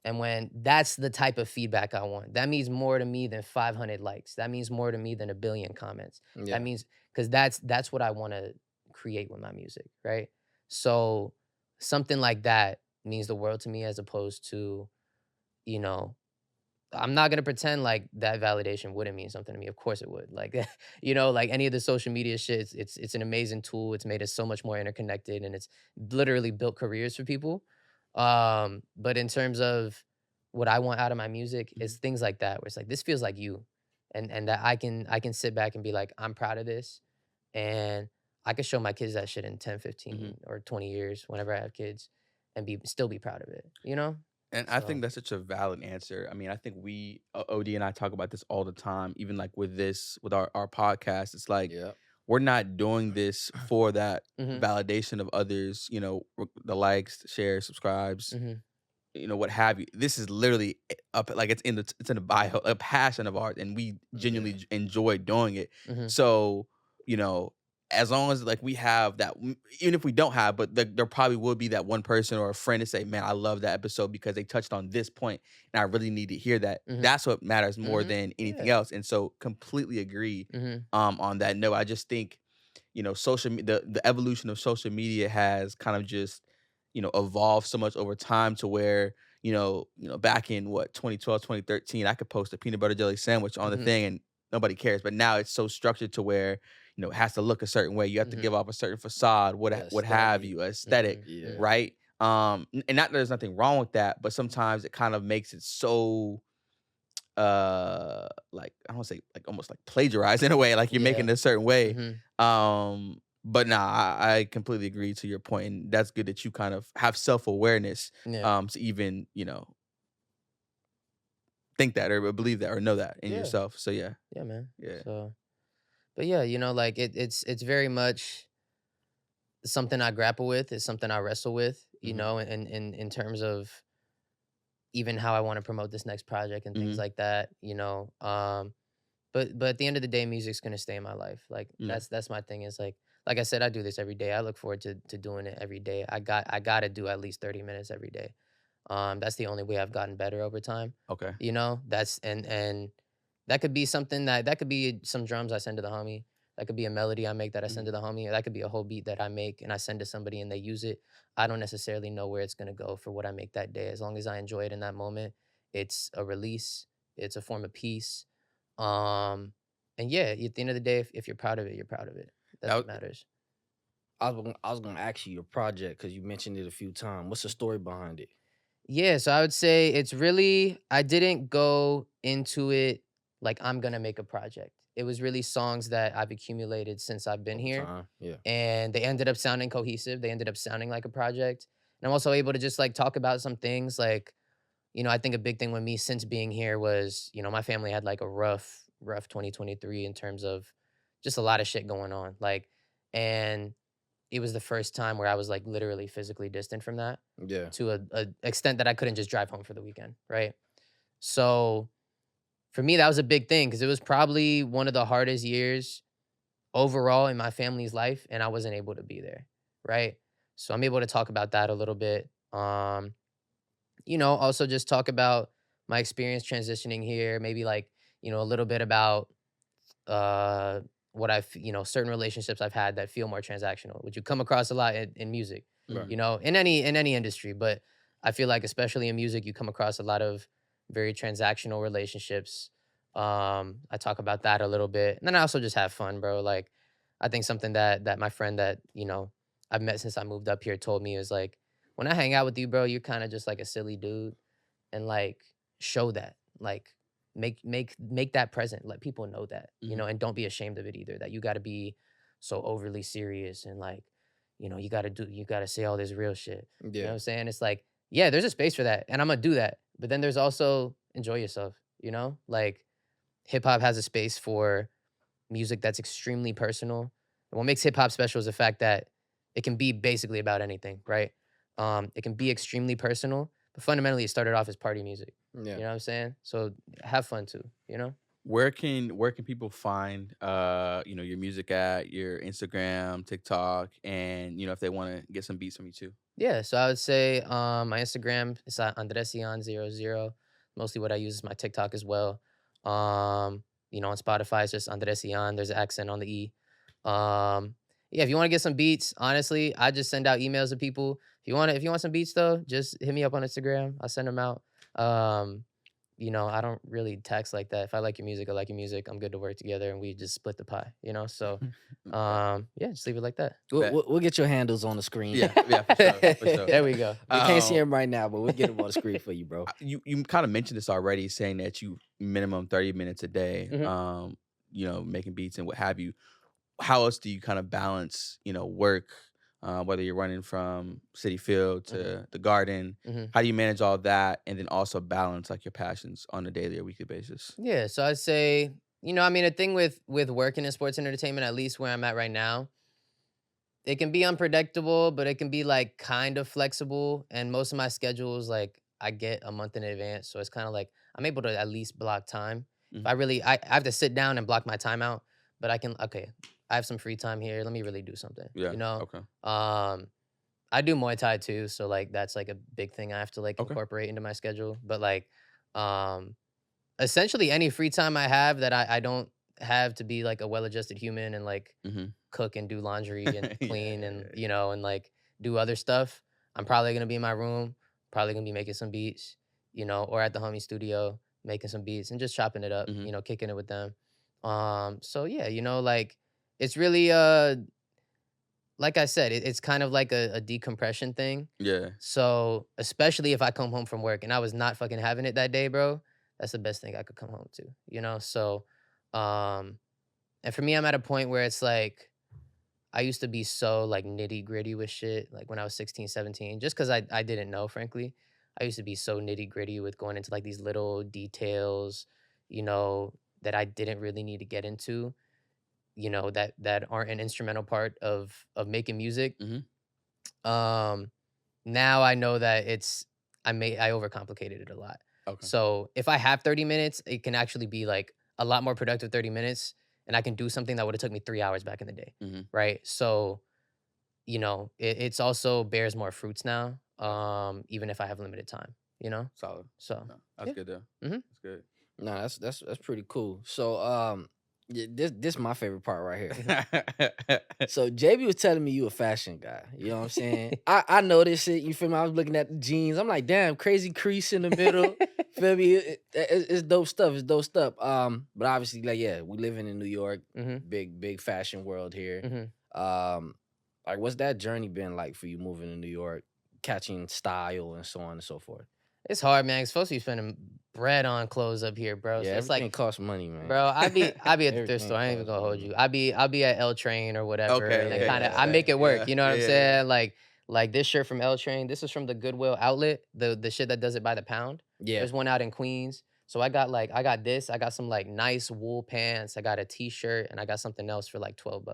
And when that's the type of feedback I want, that means more to me than 500 likes. That means more to me than a billion comments. Yeah. That means because that's what I want to create with my music, right? So something like that means the world to me, as opposed to, I'm not gonna pretend like that validation wouldn't mean something to me. Of course it would. Like, like any of the social media shit, it's an amazing tool. It's made us so much more interconnected, and it's literally built careers for people. But in terms of what I want out of my music, is things like that, where it's like this feels like you, and that I can sit back and be like, I'm proud of this, and I can show my kids that shit in 10, 15, or 20 years, whenever I have kids, and still be proud of it, And I So, think that's such a valid answer. I mean, I think OD and I talk about this all the time, even like with our podcast. It's like, Yeah. we're not doing this for that mhm, validation of others, the likes, shares, subscribes, mhm, what have you. This is literally up, like it's in the bio, a passion of art, and we genuinely enjoy doing it. mhm, So, as long as like we have that, even if we don't have, but there probably will be that one person or a friend to say, man, I love that episode because they touched on this point and I really need to hear that. mhm, That's what matters more mhm, than anything yeah, else. And so completely agree mhm, on that note. I just think, the evolution of social media has kind of just, evolved so much over time to where, back in 2012, 2013, I could post a peanut butter jelly sandwich on the mhm, thing and nobody cares. But now it's so structured to where, it has to look a certain way. You have to mhm, give off a certain facade, what have Aesthetic. you, aesthetic, mhm, Yeah. mhm, right? And not that there's nothing wrong with that, but sometimes it kind of makes it so like, I don't wanna say like almost like plagiarized in a way, like you're making yeah, it a certain way. mhm, But nah, I completely agree to your point, and that's good that you kind of have self-awareness yeah, to even, think that or believe that or know that in yeah, yourself. So yeah. yeah, man. Yeah. So, but yeah, like it's very much something I grapple with. It's something I wrestle with, Mhm. in terms of even how I want to promote this next project and things Mhm. like that. But at the end of the day, music's gonna stay in my life. Like Yeah. that's my thing. Is like I said, I do this every day. I look forward to doing it every day. I gotta do at least 30 minutes every day. That's the only way I've gotten better over time. Okay. That's and that could be something that could be some drums I send to the homie. That could be a melody I make that I send to Mhm. the homie. Or that could be a whole beat that I make and I send to somebody and they use it. I don't necessarily know where it's gonna go for what I make that day. As long as I enjoy it in that moment, it's a release. It's a form of peace. Um, and yeah, at the end of the day, if you're proud of it, you're proud of it. That's That what matters. I was gonna ask you your project because you mentioned it a few times. What's the story behind it? Yeah, so I would say it's really, I didn't go into it like I'm gonna make a project. It was really songs that I've accumulated since I've been Over here, time. Yeah. and they ended up sounding cohesive. They ended up sounding like a project. And I'm also able to just like talk about some things like, I think a big thing with me since being here was, my family had like a rough 2023 in terms of just a lot of shit going on. Like, and it was the first time where I was like literally physically distant from that Yeah. to a extent that I couldn't just drive home for the weekend, right? So for me, that was a big thing because it was probably one of the hardest years overall in my family's life, and I wasn't able to be there, right? So I'm able to talk about that a little bit. Also just talk about my experience transitioning here, maybe like, a little bit about uh certain relationships I've had that feel more transactional, which you come across a lot in music, Right. in any industry. But I feel like especially in music, you come across a lot of very transactional relationships. I talk about that a little bit. And then I also just have fun, bro. Like, I think something that my friend that, I've met since I moved up here told me is like, when I hang out with you, bro, you're kind of just like a silly dude. And like, show that. Like, make that present. Let people know that, and don't be ashamed of it either. That you got to be so overly serious and like, you got to say all this real shit. You know what I'm saying? It's like, yeah, there's a space for that, and I'm gonna do that. But then there's also enjoy yourself. Like hip hop has a space for music that's extremely personal. And what makes hip hop special is the fact that it can be basically about anything, right? It can be extremely personal, but fundamentally it started off as party music. Yeah. You know what I'm saying? So have fun too, Where can people find your music at, your Instagram, TikTok, and if they want to get some beats from you too? Yeah, so I would say my Instagram is at Andresian00. Mostly what I use is my TikTok as well. On Spotify it's just Andresian. There's an accent on the E. Yeah, if you want to get some beats, honestly, I just send out emails to people. If you want some beats though, just hit me up on Instagram. I'll send them out. I don't really text like that. If I like your music, I like your music. I'm good to work together, and we just split the pie. So, yeah, just leave it like that. We'll get your handles on the screen. Yeah, for sure, for sure. There we go. We can't see him right now, but we'll get him on the screen for you, bro. You kind of mentioned this already, saying that you minimum 30 minutes a day, making beats and what have you. How else do you kind of balance, work, whether you're running from City Field to the Garden? How do you manage all that and then also balance like your passions on a daily or weekly basis? Yeah, so I'd say, the thing with working in sports and entertainment, at least where I'm at right now, it can be unpredictable, but it can be like kind of flexible. And most of my schedules, like I get a month in advance. So it's kind of like I'm able to at least block time. If I have to sit down and block my time out, but I have some free time here. Let me really do something. Yeah. Okay. I do Muay Thai too, so like that's like a big thing I have to like incorporate into my schedule. But like, essentially any free time I have that I don't have to be like a well-adjusted human and like cook and do laundry and clean and and like do other stuff, I'm probably gonna be in my room, probably gonna be making some beats, or at the homie studio making some beats and just chopping it up, kicking it with them. So yeah, like it's really like I said, it's kind of like a decompression thing. Yeah. So especially if I come home from work and I was not fucking having it that day, bro, that's the best thing I could come home to, So, and for me, I'm at a point where it's like, I used to be so like nitty gritty with shit. Like when I was 16, 17, just cause I didn't know, frankly, I used to be so nitty gritty with going into like these little details, that I didn't really need to get into, that aren't an instrumental part of making music. Now I know that I overcomplicated it a lot. Okay. So if I have 30 minutes, it can actually be like a lot more productive 30 minutes, and I can do something that would have took me 3 hours back in the day. Right. So, it's also bears more fruits now, even if I have limited time, Solid. So no, that's good though. That's good. No, that's pretty cool. So this is my favorite part right here. So JB was telling me you a fashion guy. You know what I'm saying? I know this shit. You feel me? I was looking at the jeans. I'm like, damn, crazy crease in the middle. Feel me? It's dope stuff. It's dope stuff. But obviously, like, yeah, we living in New York, big fashion world here. Like, what's that journey been like for you moving to New York, catching style and so on and so forth? It's hard, man. It's supposed to be spending bread on clothes up here, bro. Yeah, so it's everything like costs money, man. Bro, I'd be at the thrift store. I ain't even gonna hold you. I'd be at L Train or whatever. Okay, and kind of I make it work. You know what I'm saying? Like this shirt from L Train. This is from the Goodwill outlet. The shit that does it by the pound. Yeah. There's one out in Queens. So I got this. I got some like nice wool pants. I got a t-shirt and I got something else for like $12.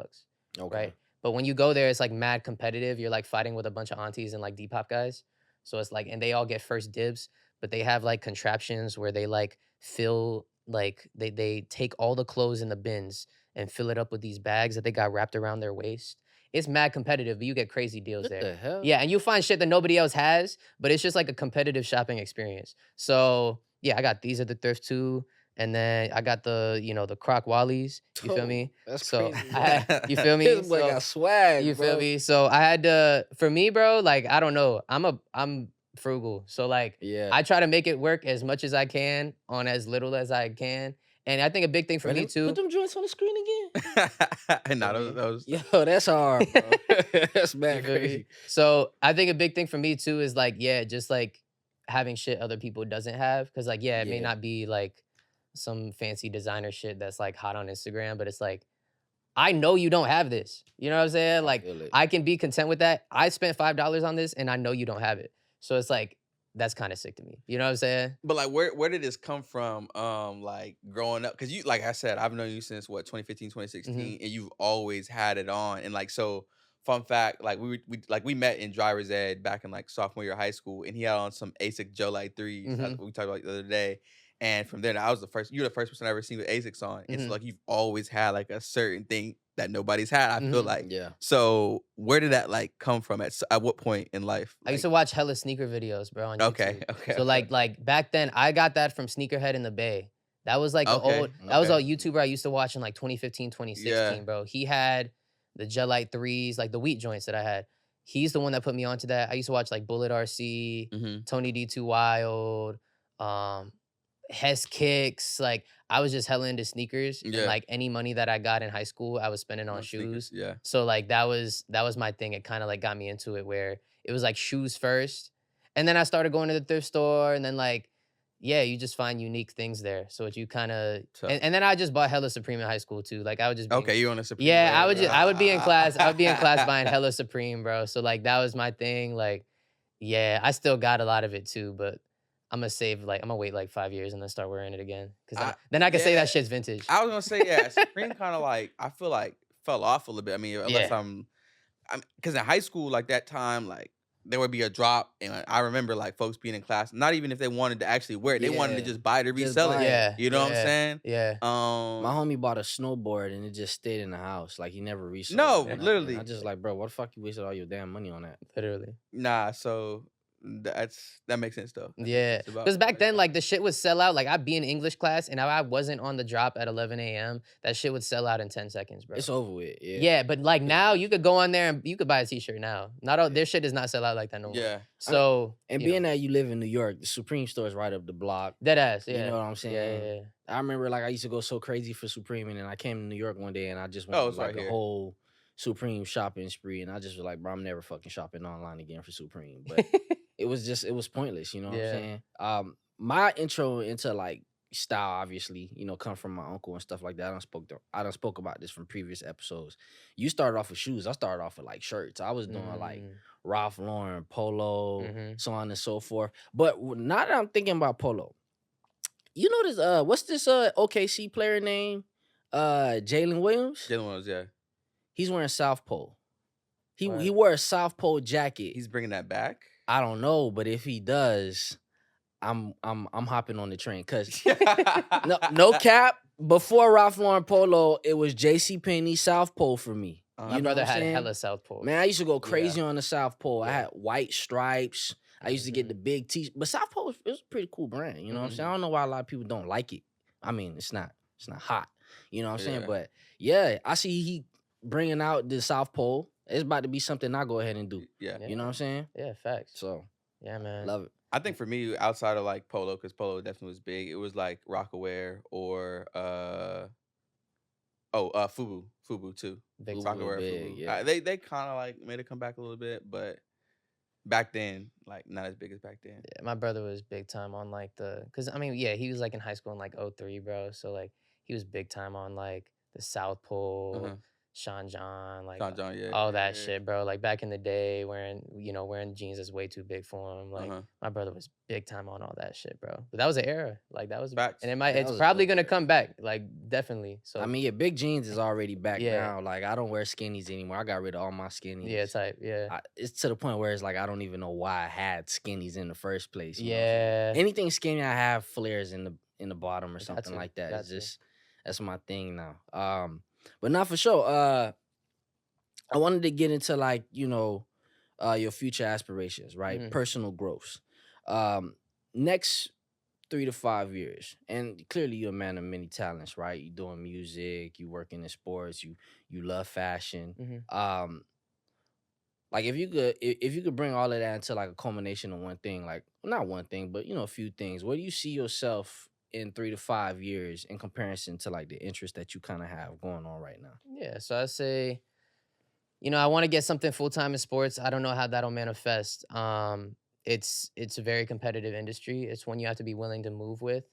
Okay. Right. But when you go there, it's like mad competitive. You're like fighting with a bunch of aunties and like Depop guys. So it's like, and they all get first dibs, but they have like contraptions where they like fill, like they take all the clothes in the bins and fill it up with these bags that they got wrapped around their waist. It's mad competitive, but you get crazy deals What there. the hell? Yeah, and you find shit that nobody else has, but it's just like a competitive shopping experience. So yeah, I got these at the thrift too. And then I got the, the Croc Wallies. You feel me? That's So crazy. you feel me? This boy So, got swag, you feel bro. me? So I had to, for me, bro, like, I don't know. I'm frugal. So like, Yeah. I try to make it work as much as I can on as little as I can. And I think a big thing for me too. Put them joints on the screen again. No, those. Yo, that's hard, bro. That's You mad feel me? crazy. So I think a big thing for me too is like, yeah, just like having shit other people doesn't have. Cause like, yeah, it may Yeah. not be like some fancy designer shit that's like hot on Instagram, but it's like, I know you don't have this. You know what I'm saying? Like, feel it. I can be content with that. I spent $5 on this and I know you don't have it. So it's like, that's kind of sick to me. You know what I'm saying? But like, where did this come from? Like growing up, because you, like I said, I've known you since what 2015, 2016, and you've always had it on. And like, so fun fact, like we met in driver's ed back in like sophomore year of high school, and he had on some ASIC Joe Light 3s we talked about the other day. And from then, you're the first person I ever seen with ASICs on. And so like, you've always had like a certain thing that nobody's had, I feel like. Yeah. So where did that like come from? At what point in life? I used to watch hella sneaker videos, bro, on YouTube. Okay. So like back then, I got that from Sneakerhead in the Bay. That was like that was a YouTuber I used to watch in like 2015, 2016, bro. He had the Gel Light 3s, like the wheat joints that I had. He's the one that put me onto that. I used to watch like Bullet RC, Tony D2 Wild, Hess Kicks. Like, I was just hella into sneakers. And like any money that I got in high school, I was spending on shoes. Yeah. So like that was my thing. It kind of like got me into it, where it was like shoes first. And then I started going to the thrift store, and then like, yeah, you just find unique things there. So you kind of, and then I just bought hella Supreme in high school too. Like I would just be, you on a Supreme? Yeah, I would be in class. I would be in class buying hella Supreme, bro. So like that was my thing. Like, yeah, I still got a lot of it too, but I'm gonna wait like 5 years and then start wearing it again. Cause then I can say that shit's vintage. I was gonna say, yeah, Supreme kind of like, I feel like fell off a little bit. I mean, unless because in high school, like that time, like there would be a drop, and I remember like folks being in class, not even if they wanted to actually wear it, they wanted to just buy it or resell it. Yeah, you know what I'm saying? Yeah. My homie bought a snowboard and it just stayed in the house. Like he never resold No, it. literally. I just like, bro, what the fuck you wasted all your damn money on that? Literally. Nah, so that makes sense though. Yeah, because back then, like the shit would sell out. Like I'd be in English class, and if I wasn't on the drop at 11 a.m., that shit would sell out in 10 seconds, bro. It's over with. Yeah. Yeah, but like now, you could go on there and you could buy a t-shirt now. Not all their shit does not sell out like that no more. Yeah. So and being that you live in New York, the Supreme store is right up the block. Dead ass. Yeah. You know what I'm saying? Yeah. I remember like I used to go so crazy for Supreme, and then I came to New York one day and I just went on like a whole Supreme shopping spree, and I just was like, bro, I'm never fucking shopping online again for Supreme. But it was pointless, you know what I'm saying? My intro into like style, obviously, come from my uncle and stuff like that. I done spoke about this from previous episodes. You started off with shoes. I started off with like shirts. I was doing like Ralph Lauren, Polo, so on and so forth. But now that I'm thinking about Polo, you know this what's this OKC player name? Jalen Williams? Jalen Williams, yeah. He's wearing South Pole. He wore a South Pole jacket. He's bringing that back? I don't know, but if he does, I'm hopping on the train. Cause no cap. Before Ralph Lauren Polo, it was JCPenney South Pole for me. My brother had hella South Pole. Man, I used to go crazy on the South Pole. I had white stripes. I used to get the big t-shirt. But South Pole it was a pretty cool brand. You know what I'm saying? I don't know why a lot of people don't like it. I mean, it's not hot. You know what I'm saying? But yeah, I see he bringing out the South Pole. It's about to be something I go ahead and do. Yeah. You know what I'm saying? Yeah, facts. So, yeah, man. Love it. I think for me, outside of like Polo, because Polo definitely was big, it was like Rockaware or Fubu. Fubu too. Big Rockaware, big, Fubu. yeah. They kind of like made it come back a little bit, but back then, like not as big as back then. Yeah, my brother was big time on like because I mean, yeah, he was like in high school in like 03, bro. So like he was big time on like the South Pole, Sean John, like all that shit, bro. Like back in the day, wearing jeans is way too big for him. Like my brother was big time on all that shit, bro. But that was an era, like that was, Facts. and it's probably gonna come back, like definitely. So I mean, yeah, big jeans is already back now. Like I don't wear skinnies anymore. I got rid of all my skinnies. Yeah, type. Yeah, it's to the point where it's like I don't even know why I had skinnies in the first place. Yeah, anything skinny, I have flares in the bottom or something like that. It's just that's my thing now. But not for sure. I wanted to get into like, your future aspirations, right? Personal growth. Next 3 to 5 years, and clearly you're a man of many talents, right? You're doing music, you working in sports, you love fashion. Like if you could bring all of that into like a culmination of one thing, like not one thing, but a few things. Where do you see yourself in 3 to 5 years in comparison to like the interest that you kind of have going on right now? Yeah, so I say, I want to get something full time in sports. I don't know how that'll manifest. It's a very competitive industry. It's one you have to be willing to move with,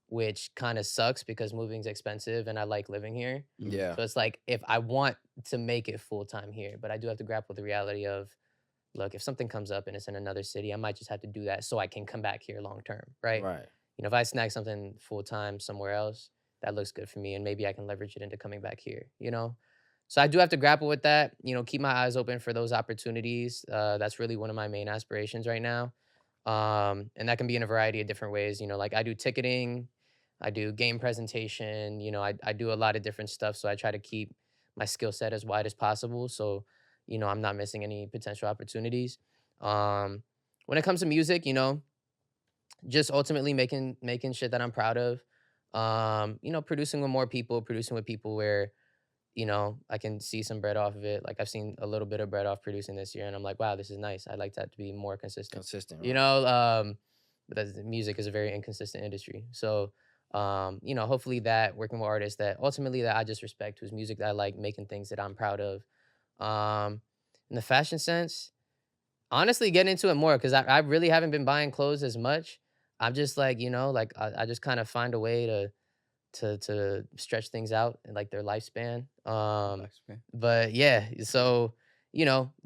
which kind of sucks because moving's expensive and I like living here. Yeah. So it's like if I want to make it full time here, but I do have to grapple with the reality of, look, if something comes up and it's in another city, I might just have to do that so I can come back here long term, right? Right. If I snag something full time somewhere else, that looks good for me, and maybe I can leverage it into coming back here. So I do have to grapple with that. Keep my eyes open for those opportunities. That's really one of my main aspirations right now, and that can be in a variety of different ways. Like I do ticketing, I do game presentation. I do a lot of different stuff. So I try to keep my skill set as wide as possible. So I'm not missing any potential opportunities. When it comes to music, just ultimately making shit that I'm proud of. Producing with more people, producing with people where, I can see some bread off of it. Like I've seen a little bit of bread off producing this year, and I'm like, wow, this is nice. I'd like that to be more consistent. Right. But music is a very inconsistent industry. So, hopefully that working with artists that ultimately that I just respect, whose music that I like, making things that I'm proud of. In the fashion sense, honestly, getting into it more because I really haven't been buying clothes as much. I'm just like, I just kind of find a way to stretch things out in like their lifespan. But yeah, so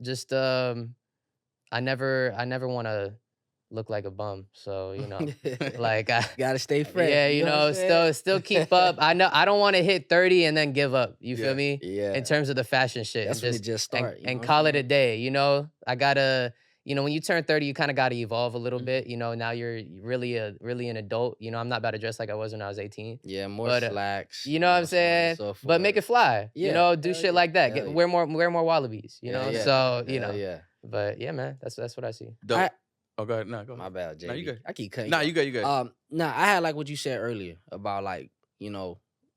just I never want to look like a bum. So like I gotta stay fresh. Yeah, still keep up. I know I don't want to hit 30 and then give up. You feel me? Yeah. In terms of the fashion shit, That's when you just start and call it a day. I gotta. When you turn 30, you kind of got to evolve a little bit. Now you're really an adult. I'm not about to dress like I was when I was 18. Yeah, more slacks. You know what I'm saying? But make it fly. Yeah. Do shit like that. Wear more wallabies. So Yeah. But yeah, man, that's what I see. Go ahead. No, go ahead. My bad, JB. No, you good. I keep cutting. No, you good. I had like what you said earlier about like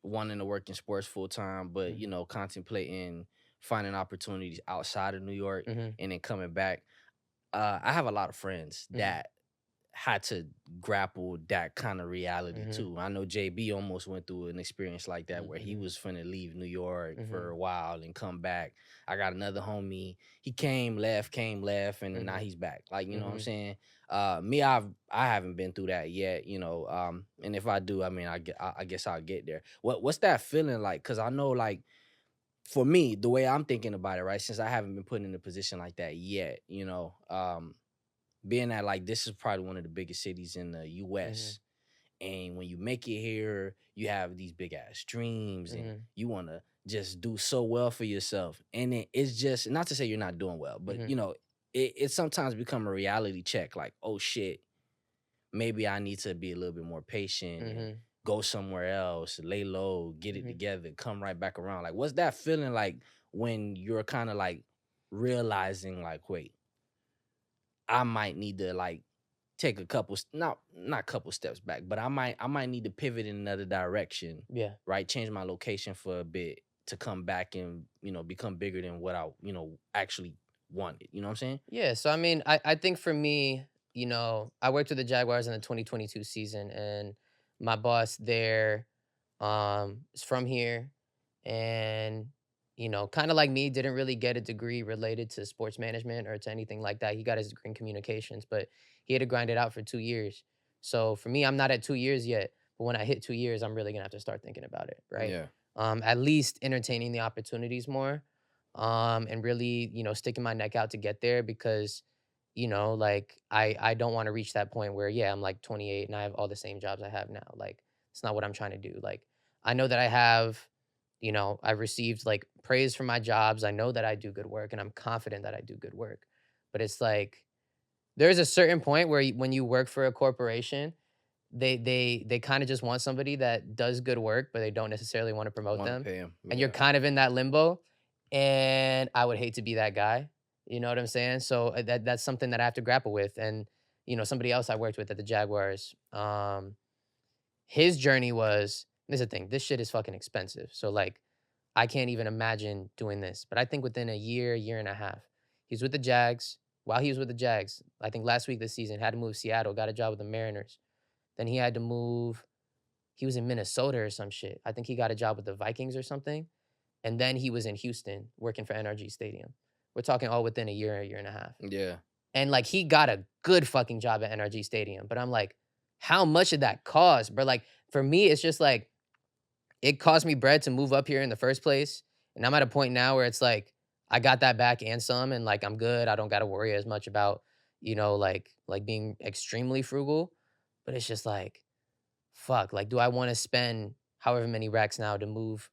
wanting to work in sports full time, but contemplating finding opportunities outside of New York and then coming back. I have a lot of friends that had to grapple that kind of reality too. I know JB almost went through an experience like that where he was finna leave New York for a while and come back. I got another homie. He came, left, and now he's back. Like, you know what I'm saying? Me, I haven't been through that yet, and if I do, I mean, I guess I'll get there. What's that feeling like? Because I know, like, for me, the way I'm thinking about it, right, since I haven't been put in a position like that yet, being that like this is probably one of the biggest cities in the U.S. And when you make it here, you have these big ass dreams and you want to just do so well for yourself. And it's just, not to say you're not doing well, but it sometimes become a reality check. Like, oh shit, maybe I need to be a little bit more patient. And go somewhere else, lay low, get it together, come right back around. Like, what's that feeling like when you're kind of like realizing like, wait, I might need to like take a couple, not couple steps back, but I might need to pivot in another direction. Yeah. Right. Change my location for a bit to come back and, become bigger than what I, actually wanted. You know what I'm saying? Yeah. So, I mean, I think for me, I worked with the Jaguars in the 2022 season, and my boss there is from here, and kind of like me, didn't really get a degree related to sports management or to anything like that. He got his degree in communications, but he had to grind it out for 2 years. So for me, I'm not at 2 years yet, but when I hit 2 years, I'm really gonna have to start thinking about it, right? Yeah. At least entertaining the opportunities more, and really, sticking my neck out to get there, because like I don't want to reach that point where, yeah, I'm like 28 and I have all the same jobs I have now. Like, it's not what I'm trying to do. Like, I know that I have, I've received like praise for my jobs. I know that I do good work, and I'm confident that I do good work. But it's like, there's a certain point where when you work for a corporation, they kind of just want somebody that does good work, but they don't necessarily want to promote them. Pay 'em. And you're kind of in that limbo. And I would hate to be that guy. You know what I'm saying? So that's something that I have to grapple with. And somebody else I worked with at the Jaguars, his journey was, this is the thing, this shit is fucking expensive. So like, I can't even imagine doing this. But I think within a year and a half, he's with the Jags. While he was with the Jags, I think last week this season, had to move to Seattle, got a job with the Mariners. Then he had to move, he was in Minnesota or some shit. I think he got a job with the Vikings or something. And then he was in Houston working for NRG Stadium. We're talking all within a year and a half. Yeah. And like, he got a good fucking job at NRG Stadium. But I'm like, how much did that cost, bro? Like, for me, it's just like, it cost me bread to move up here in the first place. And I'm at a point now where it's like, I got that back and some, and like, I'm good. I don't got to worry as much about, like being extremely frugal. But it's just like, fuck, like, do I want to spend however many racks now to move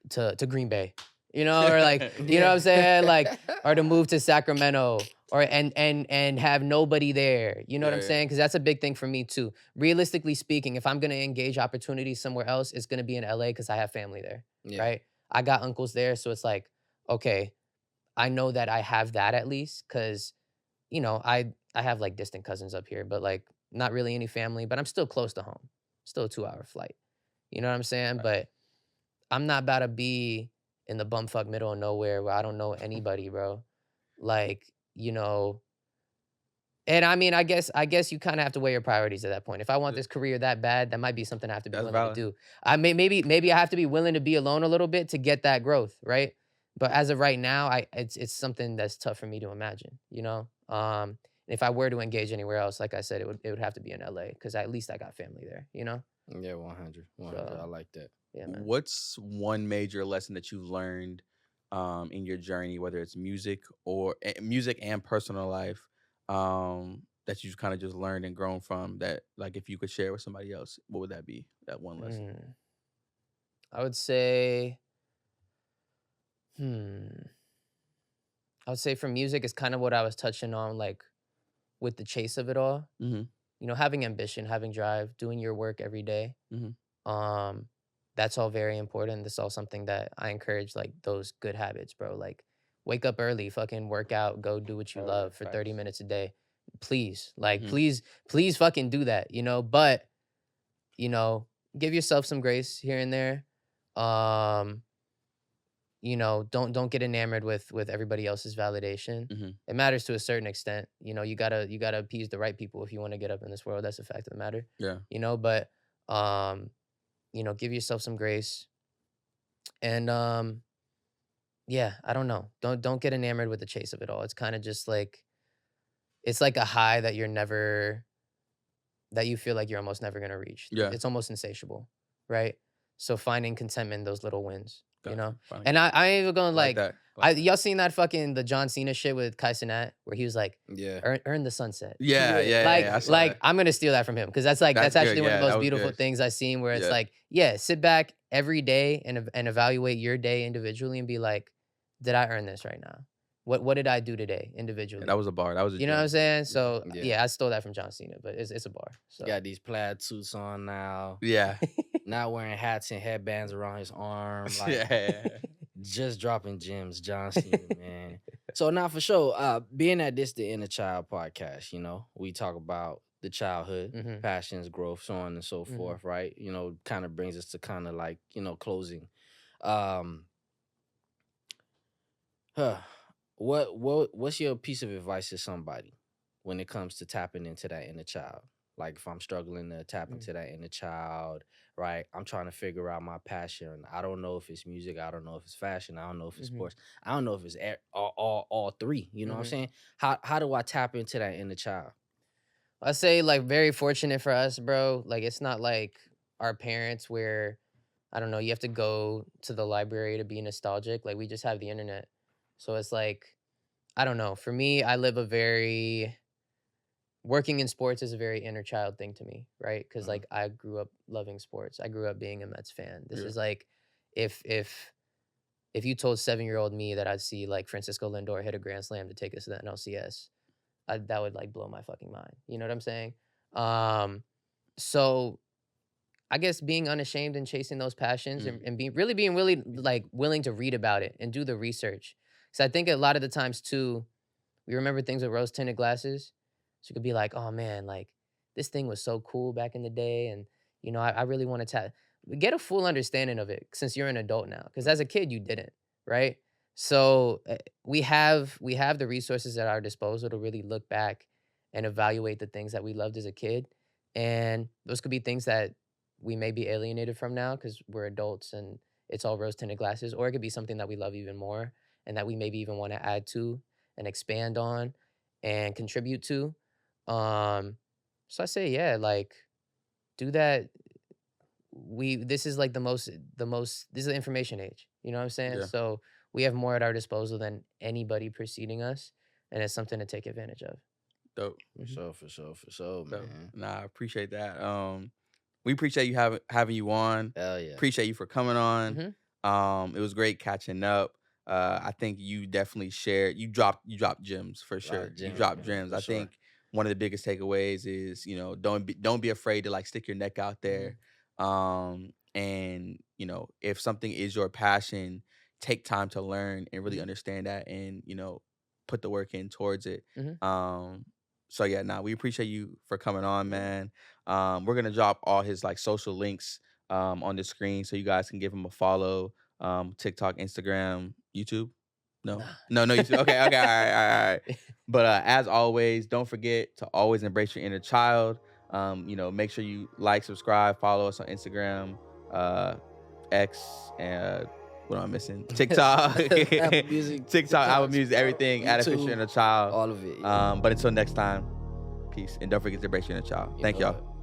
to Green Bay? Or like, you know what I'm saying? Like, or to move to Sacramento, or and have nobody there. You know what I'm saying? Because that's a big thing for me too. Realistically speaking, if I'm gonna engage opportunities somewhere else, it's gonna be in LA because I have family there. Right? I got uncles there, so it's like, okay, I know that I have that at least, because I have like distant cousins up here, but like not really any family, but I'm still close to home. Still a 2-hour flight. You know what I'm saying? Right. But I'm not about to be in the bumfuck middle of nowhere where I don't know anybody, bro. Like, and I mean, I guess you kind of have to weigh your priorities at that point. If I want this career that bad, that might be something I have to be willing to do. Maybe I have to be willing to be alone a little bit to get that growth, right? But as of right now, it's something that's tough for me to imagine, if I were to engage anywhere else, like I said, it would have to be in LA, because at least I got family there, Yeah, 100. So, I like that. Yeah, man. What's one major lesson that you've learned in your journey, whether it's music and personal life, that you've kind of just learned and grown from, that, like, if you could share with somebody else, what would that be, that one lesson? I would say, for music, it's kind of what I was touching on, like, with the chase of it all. Mm-hmm. Having ambition, having drive, doing your work every day. Mm-hmm. That's all very important. That's all something that I encourage, like, those good habits, bro. Like, wake up early, fucking work out, go do what you love for 30 minutes a day. Please, like, please fucking do that, but, give yourself some grace here and there. Don't get enamored with everybody else's validation. Mm-hmm. It matters to a certain extent. You gotta appease the right people if you want to get up in this world. That's a fact of the matter. Yeah. But give yourself some grace. And yeah, I don't know. Don't get enamored with the chase of it all. It's kind of just like, it's like a high that you feel like you're almost never gonna reach. Yeah. It's almost insatiable, right? So finding contentment in those little wins. And I ain't even going like y'all seen that the John Cena shit with Kai Cenat, where he was like, earn the sunset. Like I'm gonna steal that from him, because that's actually one of the most beautiful things I've seen, where it's like, sit back every day and evaluate your day individually and be like, did I earn this right now? What did I do today individually? Yeah, that was a bar. That was know what I'm saying? So I stole that from John Cena, but it's a bar. So. Got these plaid suits on now. Yeah. Not wearing hats and headbands around his arm. Like, just dropping gems, John Cena, man. So now for sure, being that this the InnerChild Podcast, we talk about the childhood, passions, growth, so on and so forth, right? Kind of brings us to kind of like, closing. What's your piece of advice to somebody when it comes to tapping into that inner child? Like, if I'm struggling to tap into that inner child, right? I'm trying to figure out my passion. I don't know if it's music. I don't know if it's fashion. I don't know if it's sports. I don't know if it's all three. You know what I'm saying? How do I tap into that inner child? I say, like, very fortunate for us, bro. Like, it's not like our parents where, I don't know, you have to go to the library to be nostalgic. Like, we just have the internet. So it's like, I don't know. For me, working in sports is a very inner child thing to me, right? Because like, I grew up loving sports. I grew up being a Mets fan. This is like, if you told 7-year-old me that I'd see like Francisco Lindor hit a grand slam to take us to the NLCS, that would like blow my fucking mind. You know what I'm saying? So I guess being unashamed and chasing those passions and being willing to read about it and do the research. Because I think a lot of the times too, we remember things with rose-tinted glasses. So you could be like, oh man, like this thing was so cool back in the day. And, you know, I really want to get a full understanding of it since you're an adult now. Because as a kid, you didn't, right? So we have the resources at our disposal to really look back and evaluate the things that we loved as a kid. And those could be things that we may be alienated from now because we're adults and it's all rose tinted glasses, or it could be something that we love even more and that we maybe even want to add to and expand on and contribute to. So I say, yeah, like do that. This is like the most this is the information age. You know what I'm saying? Yeah. So we have more at our disposal than anybody preceding us, and it's something to take advantage of. Dope. For sure, man. Nah, I appreciate that. We appreciate you having you on. Hell yeah. Appreciate you for coming on. Mm-hmm. It was great catching up. I think you definitely shared. You dropped gems for sure. You dropped gems. I think one of the biggest takeaways is, you know, don't be afraid to like stick your neck out there. And you know, if something is your passion, take time to learn and really understand that, and you know, put the work in towards it. So yeah, we appreciate you for coming on, man. We're gonna drop all his like social links on the screen so you guys can give him a follow. TikTok, Instagram, YouTube. No, YouTube. Okay, all right. But as always, don't forget to always embrace your inner child. You know, make sure you like, subscribe, follow us on Instagram, X, and what am I missing? TikTok, Apple Music, TikTok, Apple Music, everything. YouTube, Add a picture in a child. All of it. But until next time, peace, and don't forget to embrace your inner child. Thank y'all.